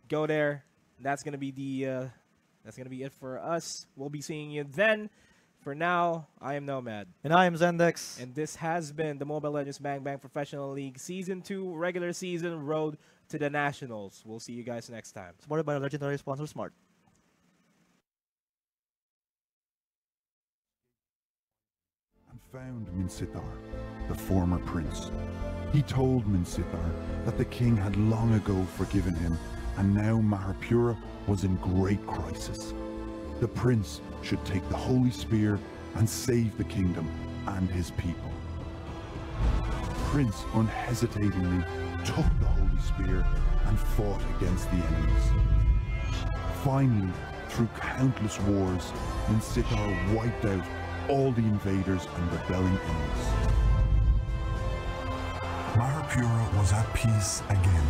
go there. That's gonna be it for us. We'll be seeing you then. For now, I am Nomad. And I am Zendex. And this has been the Mobile Legends Bang Bang Professional League Season 2 regular season road to the Nationals. We'll see you guys next time. Supported by our legendary sponsor, Smart. And found Minsitar, the former prince. He told Minsitar that the king had long ago forgiven him, and now Mahapura was in great crisis. The prince should take the Holy Spear and save the kingdom and his people. Prince unhesitatingly took the Holy Spear and fought against the enemies. Finally, through countless wars, Minsitar wiped out all the invaders and rebelling enemies. Mahapura was at peace again.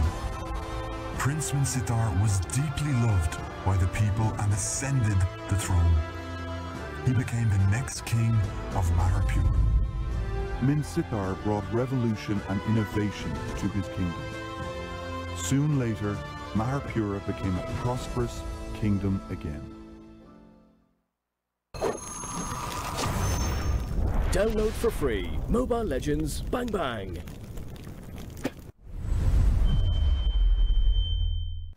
Prince Minsitar was deeply loved by the people and ascended the throne. He became the next king of Mahapura. Minsitar brought revolution and innovation to his kingdom. Soon later, Mahapura became a prosperous kingdom again. Download for free Mobile Legends Bang Bang.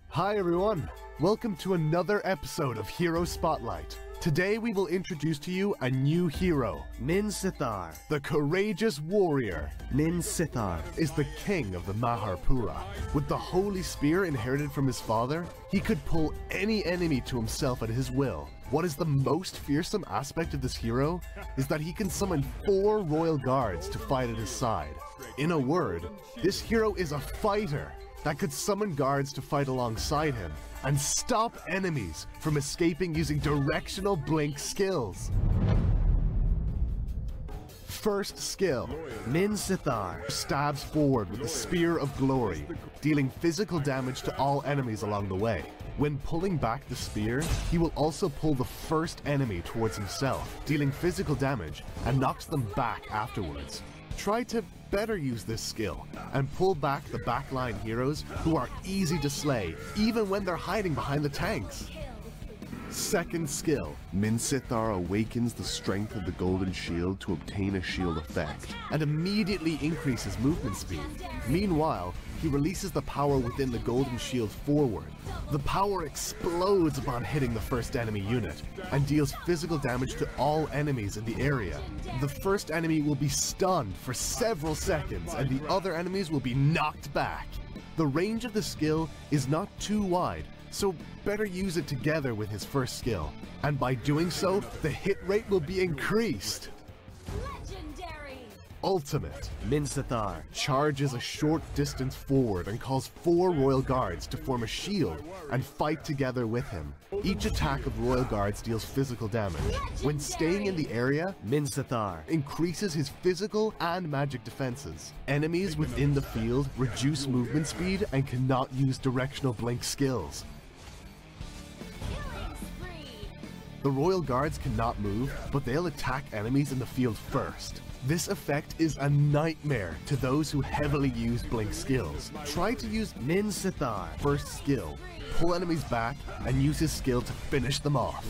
Hi everyone, welcome to another episode of Hero Spotlight. Today we will introduce to you a new hero. Minsitar. The courageous warrior Minsitar is the king of the Mahapura. With the Holy Spear inherited from his father, he could pull any enemy to himself at his will. What is the most fearsome aspect of this hero is that he can summon 4 royal guards to fight at his side. In a word, this hero is a fighter that could summon guards to fight alongside him and stop enemies from escaping using directional blink skills. First skill, Minsitar stabs forward with the Spear of Glory, dealing physical damage to all enemies along the way. When pulling back the spear, he will also pull the first enemy towards himself, dealing physical damage, and knocks them back afterwards. Try to better use this skill and pull back the backline heroes who are easy to slay, even when they're hiding behind the tanks. Second skill, Minsitar awakens the strength of the golden shield to obtain a shield effect, and immediately increases movement speed. Meanwhile, he releases the power within the golden shield forward. The power explodes upon hitting the first enemy unit, and deals physical damage to all enemies in the area. The first enemy will be stunned for several seconds, and the other enemies will be knocked back. The range of the skill is not too wide, so better use it together with his first skill. And by doing so, the hit rate will be increased. Legendary! Ultimate. Minsitar Charges a short distance forward and calls 4 royal guards to form a shield and fight together with him. Each attack of royal guards deals physical damage. When staying in the area, Minsitar increases his physical and magic defenses. Enemies within the field reduce movement speed and cannot use directional blink skills. Killing spree! The Royal Guards cannot move, but they'll attack enemies in the field first. This effect is a nightmare to those who heavily use blink skills. Try to use Min Sithar. first skill, pull enemies back, and use his skill to finish them off.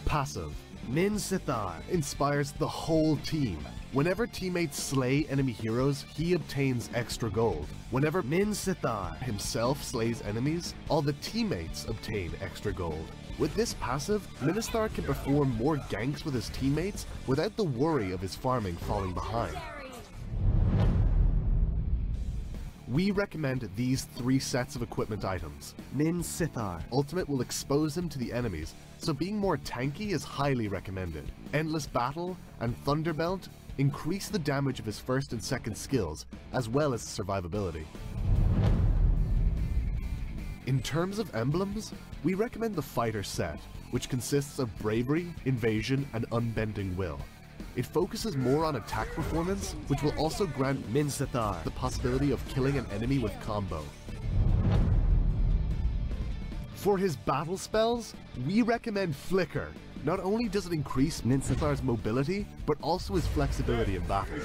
Passive. Min Sithar. Inspires the whole team. Whenever teammates slay enemy heroes, he obtains extra gold. Whenever Min Sithar. himself slays enemies, all the teammates obtain extra gold. With this passive, Ministar can perform more ganks with his teammates without the worry of his farming falling behind. We recommend these 3 sets of equipment items. Min Sithar. Ultimate will expose him to the enemies, so being more tanky is highly recommended. Endless Battle and Thunderbelt increase the damage of his first and second skills, as well as survivability. In terms of emblems, we recommend the Fighter set, which consists of Bravery, Invasion, and Unbending Will. It focuses more on attack performance, which will also grant Min Sithar. the possibility of killing an enemy with combo. For his battle spells, we recommend Flicker. Not only does it increase Min Sithar's mobility, but also his flexibility in battle.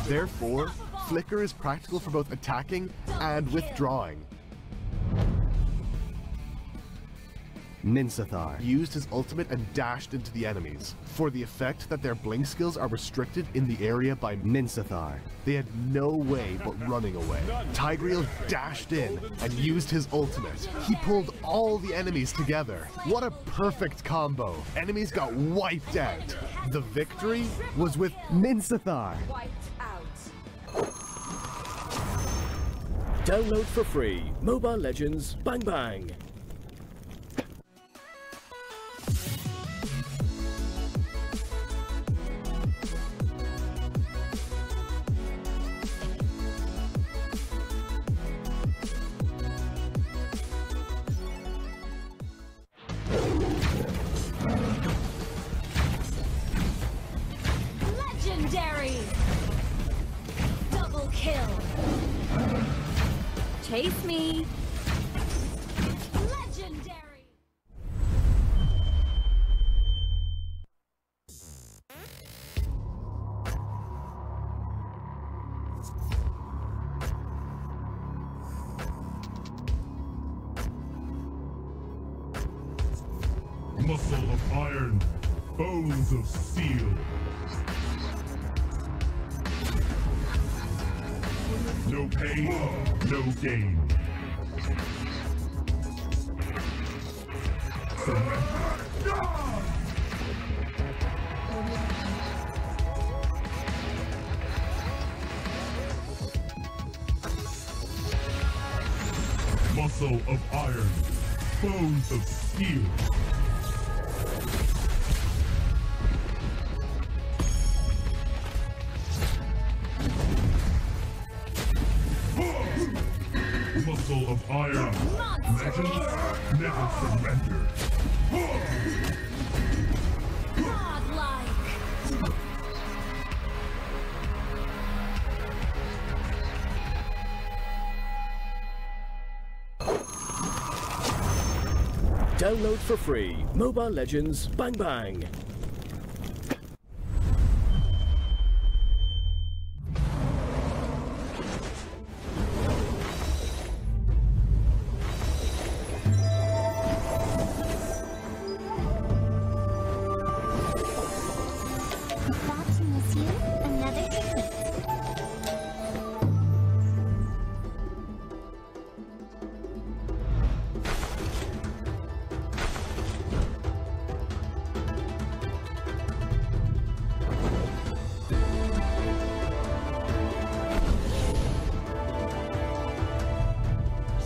Therefore, Flicker is practical for both attacking and withdrawing. Min Sithar. Used his ultimate and dashed into the enemies, for the effect that their blink skills are restricted in the area by Min Sithar. They had no way but running away. Tigreal dashed in and used his ultimate. He pulled all the enemies together. What a perfect combo. Enemies got wiped out. The victory was with Min Sithar. Wiped out. Download for free. Mobile Legends Bang Bang. Legendary. Double kill. Chase me. Legendary. Muscle of iron, bones of steel. No pain, no gain. Muscle of iron, bones of steel. Muscle of iron. Legends never surrender. Godlike. Download for free. Mobile Legends Bang Bang. Thought to miss you? Another ticket.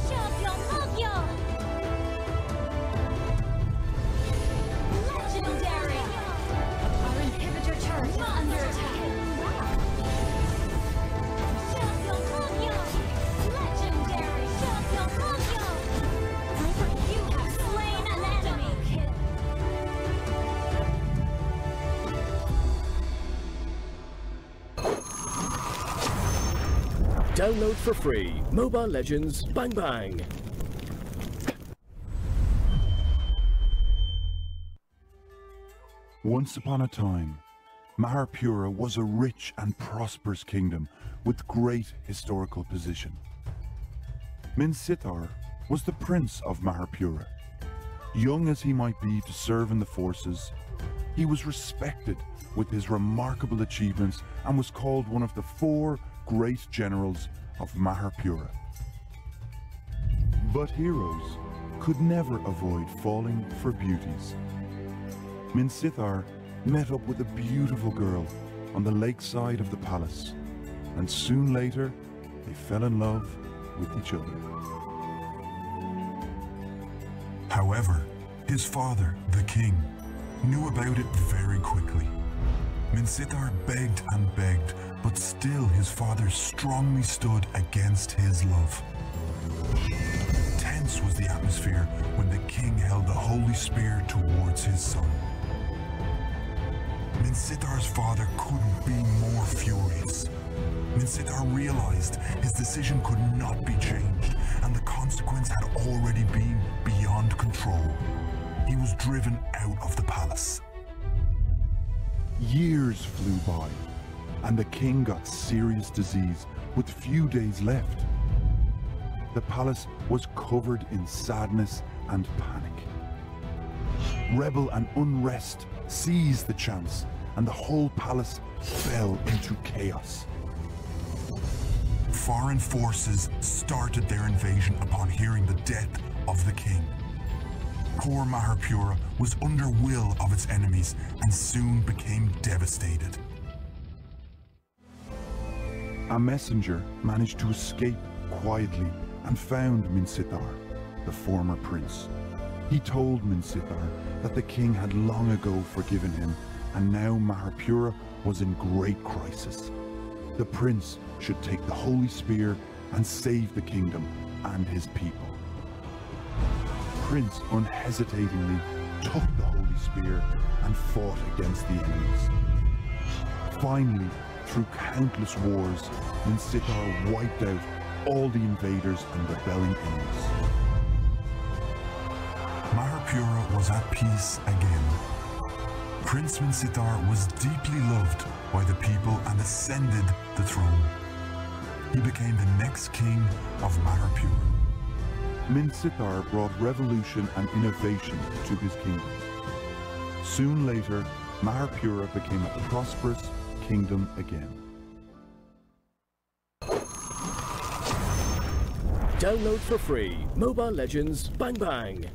Shove move yo. Legendary. Our inhibitor turret is under attack. Shove move yo. Legendary. Shove move yo. You have slain an enemy. Download for free. Mobile Legends Bang Bang. Once upon a time, Maharpura was a rich and prosperous kingdom with great historical position. Minsithar was the prince of Maharpura. Young as he might be to serve in the forces, he was respected with his remarkable achievements and was called one of the 4 great generals of Maharpura. But heroes could never avoid falling for beauties. Minsithar met up with a beautiful girl on the lakeside of the palace, and soon later they fell in love with each other. However, his father, the king, knew about it very quickly. Minsithar begged and begged, but still his father strongly stood against his love. Tense was the atmosphere when the king held the holy spear towards his son. Minsithar's father couldn't be more furious. Minsithar realized his decision could not be changed, and the consequence had already been beyond control. He was driven out of the palace. Years flew by, and the king got serious disease with few days left. The palace was covered in sadness and panic. Rebel and unrest seized the chance, and the whole palace fell into chaos. Foreign forces started their invasion upon hearing the death of the king. Poor Maharpura was under will of its enemies and soon became devastated. A messenger managed to escape quietly and found Minsithar, the former prince. He told Minsithar that the king had long ago forgiven him, and now Maharpura was in great crisis. The prince should take the holy spear and save the kingdom and his people. Prince unhesitatingly took the holy spear and fought against the enemies. Finally, through countless wars, Minsithar wiped out all the invaders and rebelling enemies. Maharpura was at peace again. Prince Minsithar was deeply loved by the people and ascended the throne. He became the next king of Maharpura. Minsithar brought revolution and innovation to his kingdom. Soon later, Maharpura became a prosperous kingdom again. Download for free Mobile Legends Bang Bang.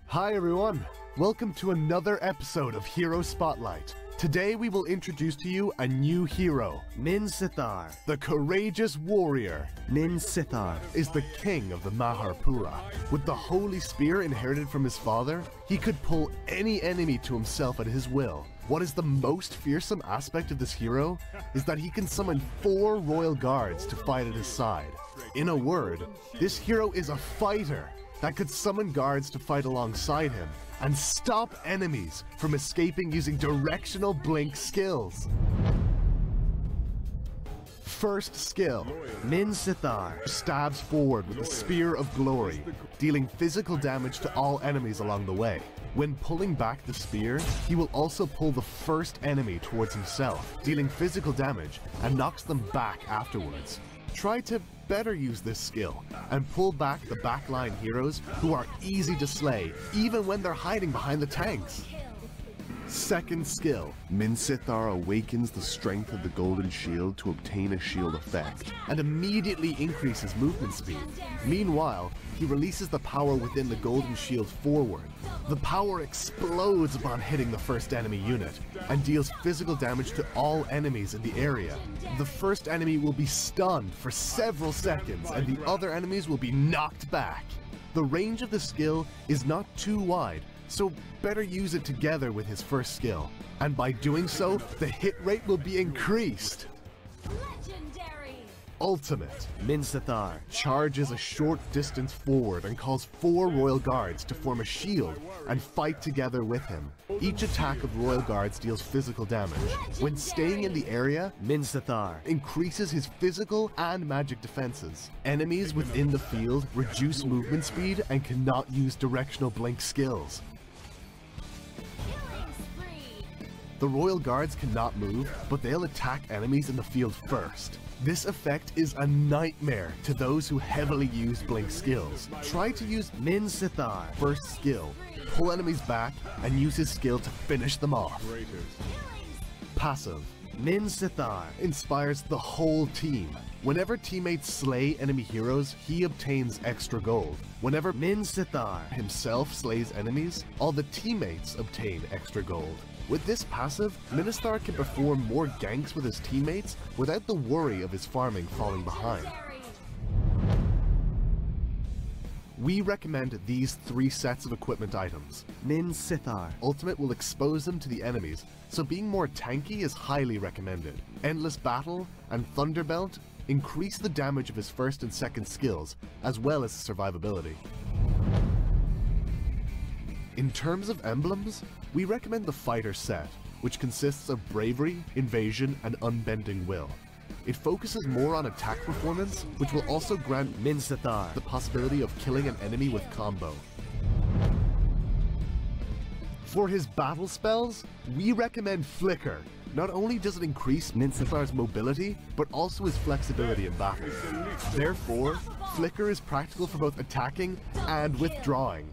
Hi everyone, welcome to another episode of Hero Spotlight. Today we will introduce to you a new hero. Minsithar. The courageous warrior Minsithar. is the king of the Maharpura. With the holy spear inherited from his father, he could pull any enemy to himself at his will. What is the most fearsome aspect of this hero is that he can summon 4 royal guards to fight at his side. In a word, this hero is a fighter that could summon guards to fight alongside him and stop enemies from escaping using directional blink skills. First skill, Minsithar. stabs forward with the Spear of Glory, dealing physical damage to all enemies along the way. When pulling back the spear, he will also pull the first enemy towards himself, dealing physical damage and knocks them back afterwards. Try to better use this skill and pull back the backline heroes who are easy to slay even when they're hiding behind the tanks. Second skill, Minsithar awakens the strength of the golden shield to obtain a shield effect and immediately increases movement speed. Meanwhile, he releases the power within the golden shield forward. The power explodes upon hitting the first enemy unit and deals physical damage to all enemies in the area. The first enemy will be stunned for several seconds and the other enemies will be knocked back. The range of the skill is not too wide, so better use it together with his first skill. And by doing so, the hit rate will be increased. Legendary. Ultimate. Minsathar. Charges a short distance forward and calls 4 Royal Guards to form a shield and fight together with him. Each attack of Royal Guards deals physical damage. When staying in the area, Minsathar. increases his physical and magic defenses. Enemies within the field reduce movement speed and cannot use directional blink skills. Killing spree. The Royal Guards cannot move, but they'll attack enemies in the field first. This effect is a nightmare to those who heavily use blink skills. Try to use Minsathar. first skill, pull enemies back, and use his skill to finish them off. Passive. Minsathar. Inspires the whole team. Whenever teammates slay enemy heroes, he obtains extra gold. Whenever Minsathar. himself slays enemies, all the teammates obtain extra gold. With this passive, Minastar can perform more ganks with his teammates without the worry of his farming falling behind. We recommend these 3 sets of equipment items. Minsathar. Ultimate will expose them to the enemies, so being more tanky is highly recommended. Endless Battle and Thunderbelt increase the damage of his first and second skills, as well as survivability. In terms of emblems, we recommend the Fighter set, which consists of Bravery, Invasion, and Unbending Will. It focuses more on attack performance, which will also grant Minsathar. the possibility of killing an enemy with combo. For his battle spells, we recommend Flicker. Not only does it increase Minsathar's mobility, but also his flexibility in battle. Therefore, Flicker is practical for both attacking and withdrawing.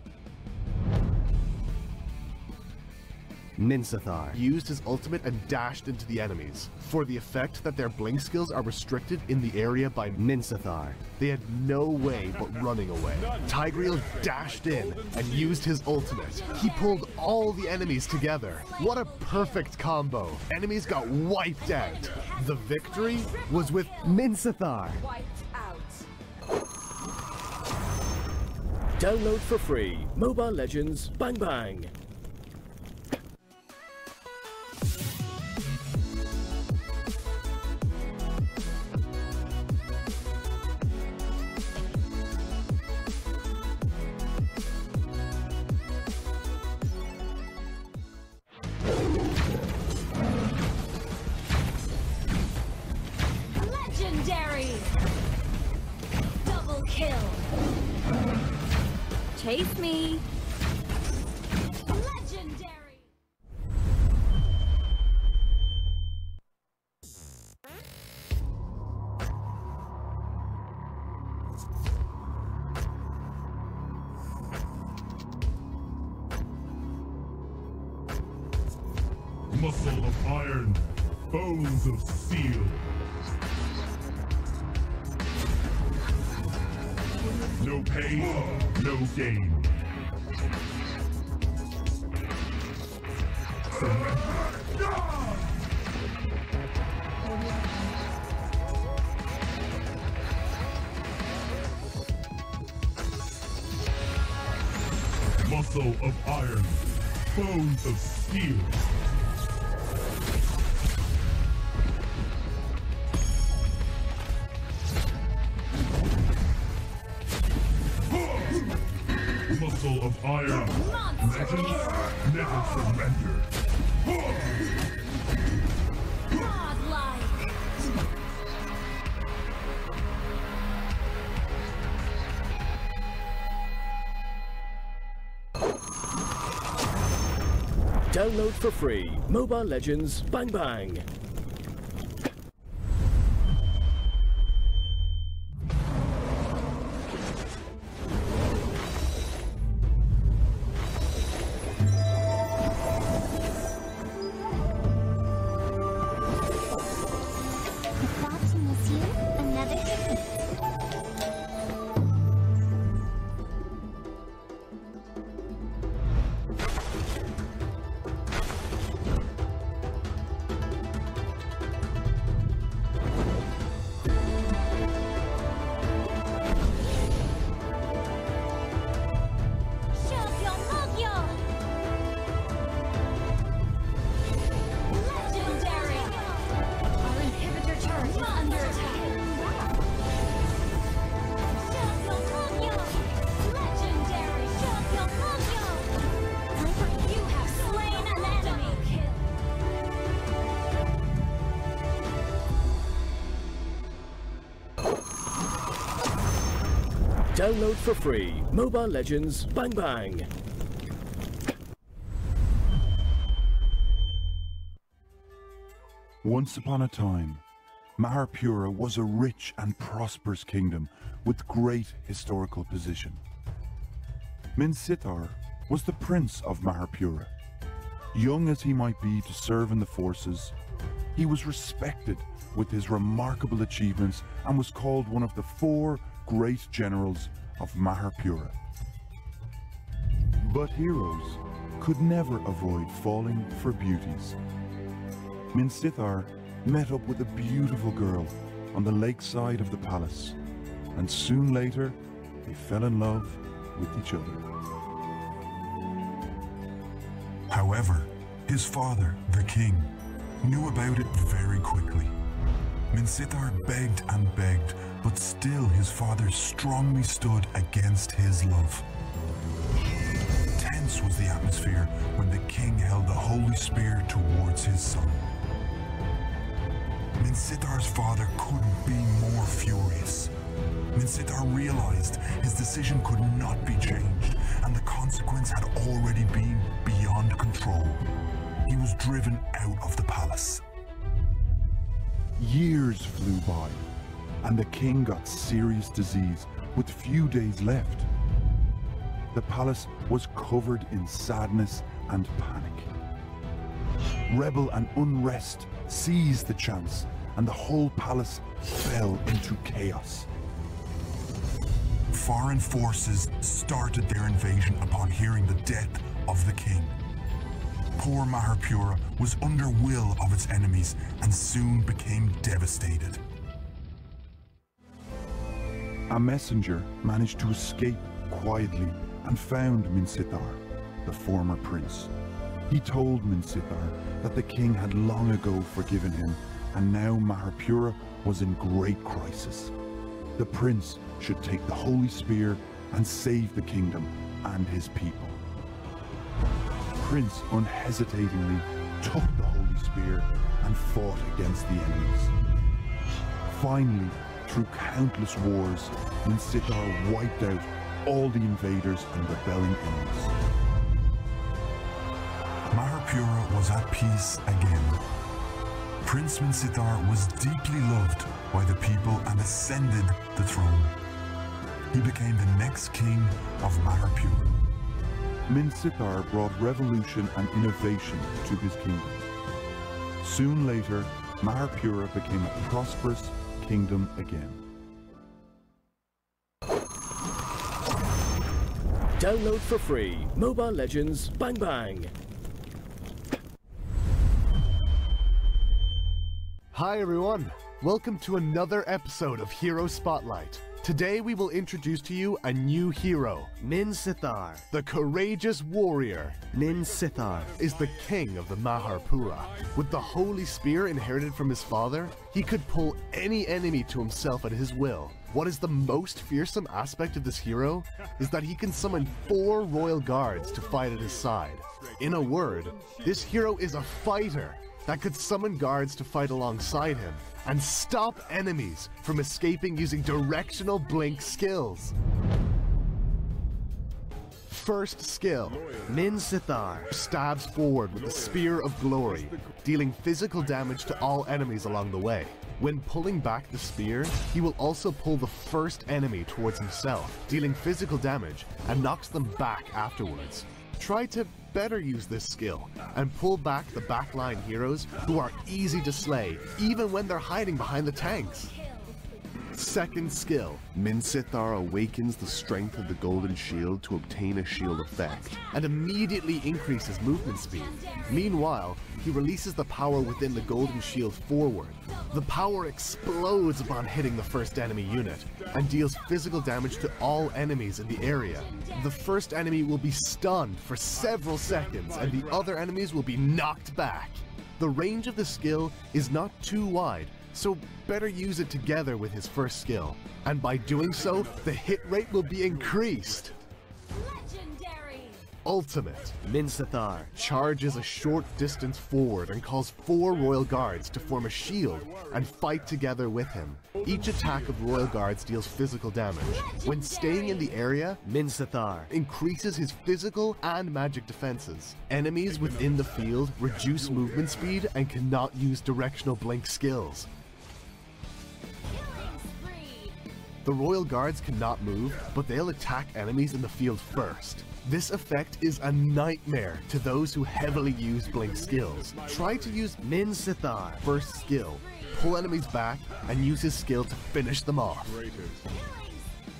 Minsathar. Used his ultimate and dashed into the enemies, for the effect that their blink skills are restricted in the area by Minsathar. They had no way but running away. Tigreal dashed in and used his ultimate. He pulled all the enemies together. What a perfect combo. Enemies got wiped out. The victory was with Minsathar. Download for free. Mobile Legends Bang Bang. Legendary. Double kill. Chase me. Legendary. Muscle of iron, bones of steel. No pain, no gain. Muscle of iron, bones of steel. Muscle of iron. Legends never surrender. Godlike. Download for free. Mobile Legends Bang Bang. Thought to miss you? Another hit. Download for free. Mobile Legends Bang Bang. Once upon a time, Maharpura was a rich and prosperous kingdom with great historical position. Minsitar was the prince of Maharpura. Young as he might be to serve in the forces, he was respected with his remarkable achievements and was called one of the 4 great generals of Maharpura. But heroes could never avoid falling for beauties. Minsitar met up with a beautiful girl on the lakeside of the palace, and soon later they fell in love with each other. However, his father, the king, knew about it very quickly. Minsitar begged and begged, but still his father strongly stood against his love. Tense was the atmosphere when the king held the holy spear towards his son. Minsitar's father couldn't be more furious. Minsitar realized his decision could not be changed, and the consequence had already been beyond control. He was driven out of the palace. Years flew by, and the king got serious disease with few days left. The palace was covered in sadness and panic. Rebel and unrest seized the chance, and the whole palace fell into chaos. Foreign forces started their invasion upon hearing the death of the king. Poor Maharpura was under will of its enemies and soon became devastated. A messenger managed to escape quietly and found Minsitar, the former prince. He told Minsitar that the king had long ago forgiven him, and now Maharpura was in great crisis. The prince should take the holy spear and save the kingdom and his people. Prince unhesitatingly took the holy spear and fought against the enemies. Finally, through countless wars, Minsitar wiped out all the invaders and rebelling enemies. Maharpura was at peace again. Prince Minsitar was deeply loved by the people and ascended the throne. He became the next king of Maharpura. Minsitar brought revolution and innovation to his kingdom. Soon later, Maharpura became a prosperous kingdom again. Download for free. Mobile Legends Bang Bang. Hi everyone, welcome to another episode of Hero Spotlight. Today we will introduce to you a new hero. Minsitar. The courageous warrior Minsitar. is the king of the Maharpura. With the holy spear inherited from his father, he could pull any enemy to himself at his will. What is the most fearsome aspect of this hero is that he can summon 4 royal guards to fight at his side. In a word, this hero is a fighter that could summon guards to fight alongside him and stop enemies from escaping using directional blink skills. First skill, Minsitar. stabs forward with the Spear of Glory, dealing physical damage to all enemies along the way. When pulling back the spear, he will also pull the first enemy towards himself, dealing physical damage, and knocks them back afterwards. Try to better use this skill and pull back the backline heroes who are easy to slay, even when they're hiding behind the tanks. Second skill, Minsitar awakens the strength of the golden shield to obtain a shield effect, and immediately increases movement speed. Meanwhile, he releases the power within the golden shield forward. The power explodes upon hitting the first enemy unit, and deals physical damage to all enemies in the area. The first enemy will be stunned for several seconds, and the other enemies will be knocked back. The range of the skill is not too wide, so better use it together with his first skill, and by doing so, the hit rate will be increased. Legendary. Ultimate. Minsathar. Charges a short distance forward and calls 4 Royal Guards to form a shield and fight together with him. Each attack of Royal Guards deals physical damage. When staying in the area, Minsathar. increases his physical and magic defenses. Enemies within the field reduce movement speed and cannot use directional blink skills. Killing spree. The Royal Guards cannot move, but they'll attack enemies in the field first. This effect is a nightmare to those who heavily use blink skills. Try to use Minsathar. first skill, pull enemies back, and use his skill to finish them off.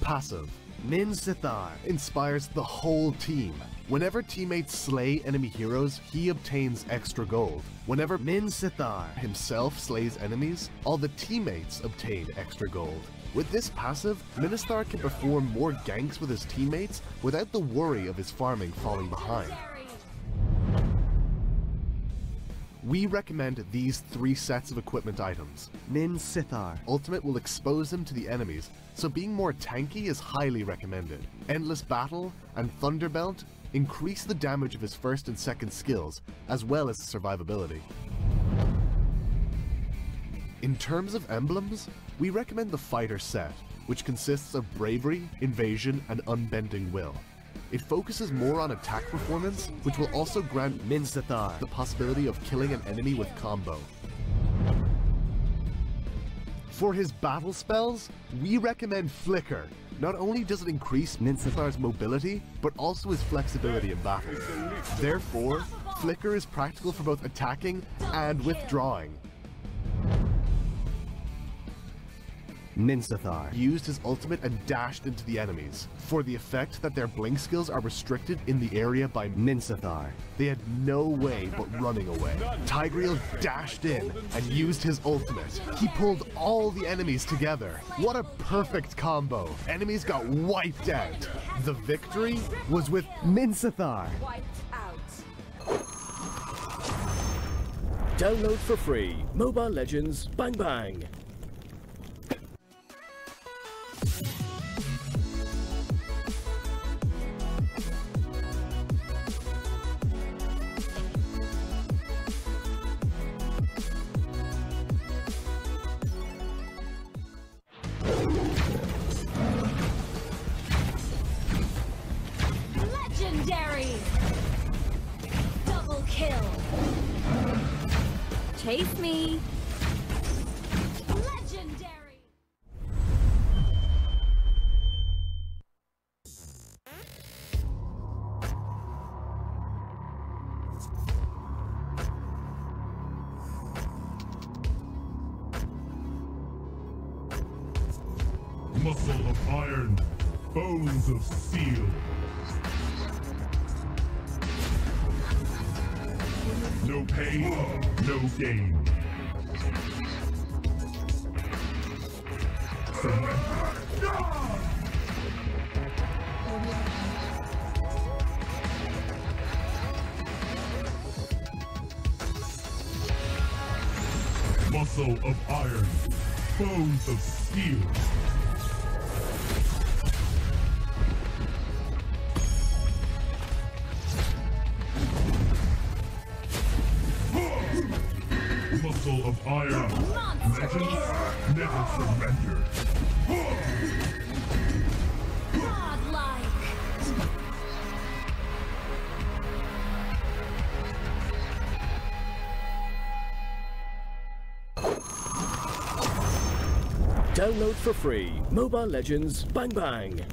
Passive. Minsathar. Inspires the whole team. Whenever teammates slay enemy heroes, he obtains extra gold. Whenever Minsathar. himself slays enemies, all the teammates obtain extra gold. With this passive, Ministar can perform more ganks with his teammates without the worry of his farming falling behind. We recommend these 3 sets of equipment items. Minsathar. Ultimate will expose him to the enemies, so being more tanky is highly recommended. Endless Battle and Thunderbelt increase the damage of his first and second skills, as well as survivability. In terms of emblems, we recommend the Fighter set, which consists of Bravery, Invasion, and Unbending Will. It focuses more on attack performance, which will also grant Minsathar. the possibility of killing an enemy with combo. For his battle spells, we recommend Flicker. Not only does it increase Minsathar's mobility, but also his flexibility in battle. Therefore, Flicker is practical for both attacking and withdrawing. Minsathar. Used his ultimate and dashed into the enemies, for the effect that their blink skills are restricted in the area by Minsathar. They had no way but running away. Tigreal dashed in and used his ultimate. He pulled all the enemies together. What a perfect combo. Enemies got wiped out. The victory was with Minsathar. Wiped out. Download for free. Mobile Legends Bang Bang. Legendary. Double kill. Chase me. Legendary. Muscle of iron, bones of steel. No pain, no gain. Muscle of iron, bones of steel. Muscle of iron. Legends never surrender. Godlike. Download for free. Mobile Legends Bang Bang.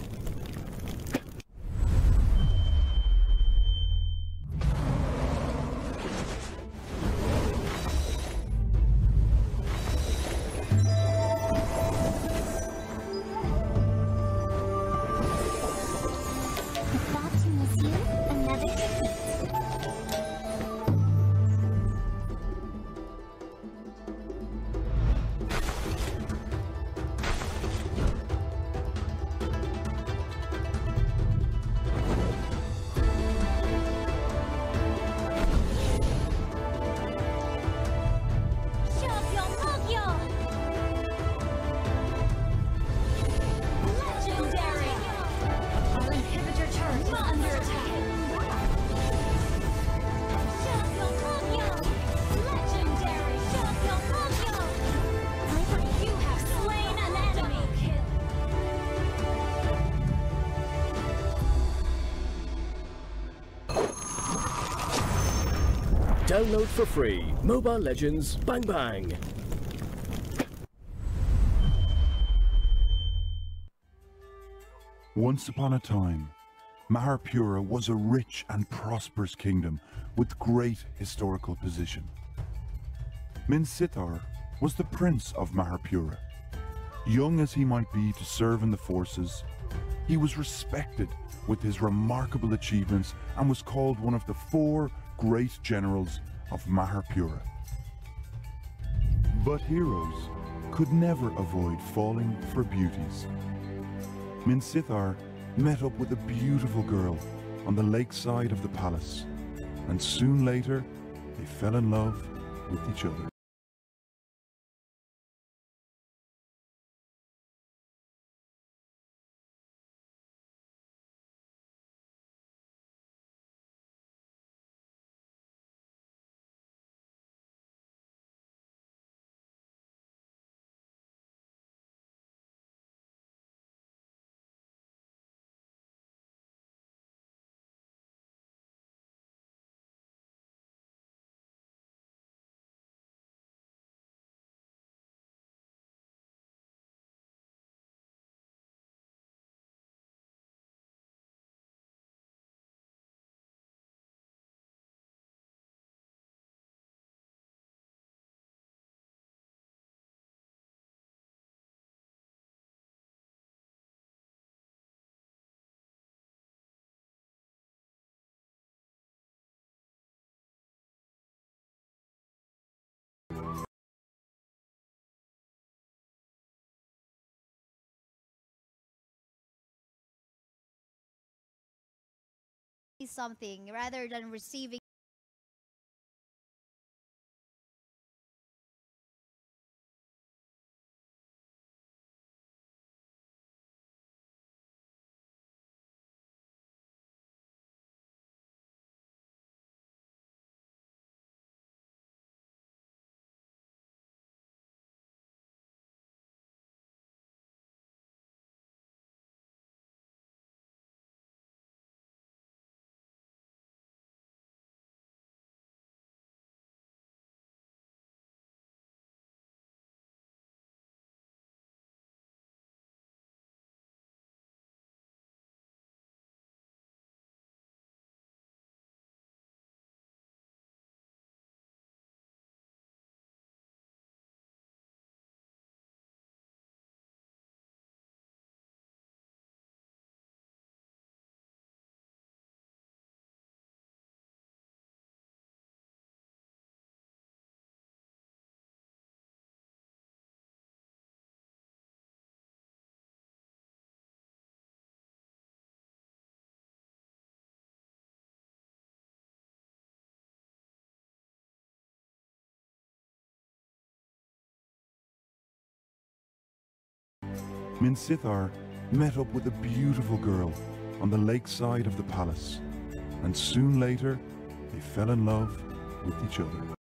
I thought to miss you. Another ticket. Download for free. Mobile Legends Bang Bang. Once upon a time, Maharpura was a rich and prosperous kingdom with great historical position. Minsithar was the prince of Maharpura. Young as he might be to serve in the forces, he was respected with his remarkable achievements and was called one of the 4 great generals of Maharpura. But heroes could never avoid falling for beauties. Minsithar met up with a beautiful girl on the lakeside of the palace, and soon later they fell in love with each other. Something rather than receiving. Minsithar met up with a beautiful girl on the lakeside of the palace, and soon later they fell in love with each other.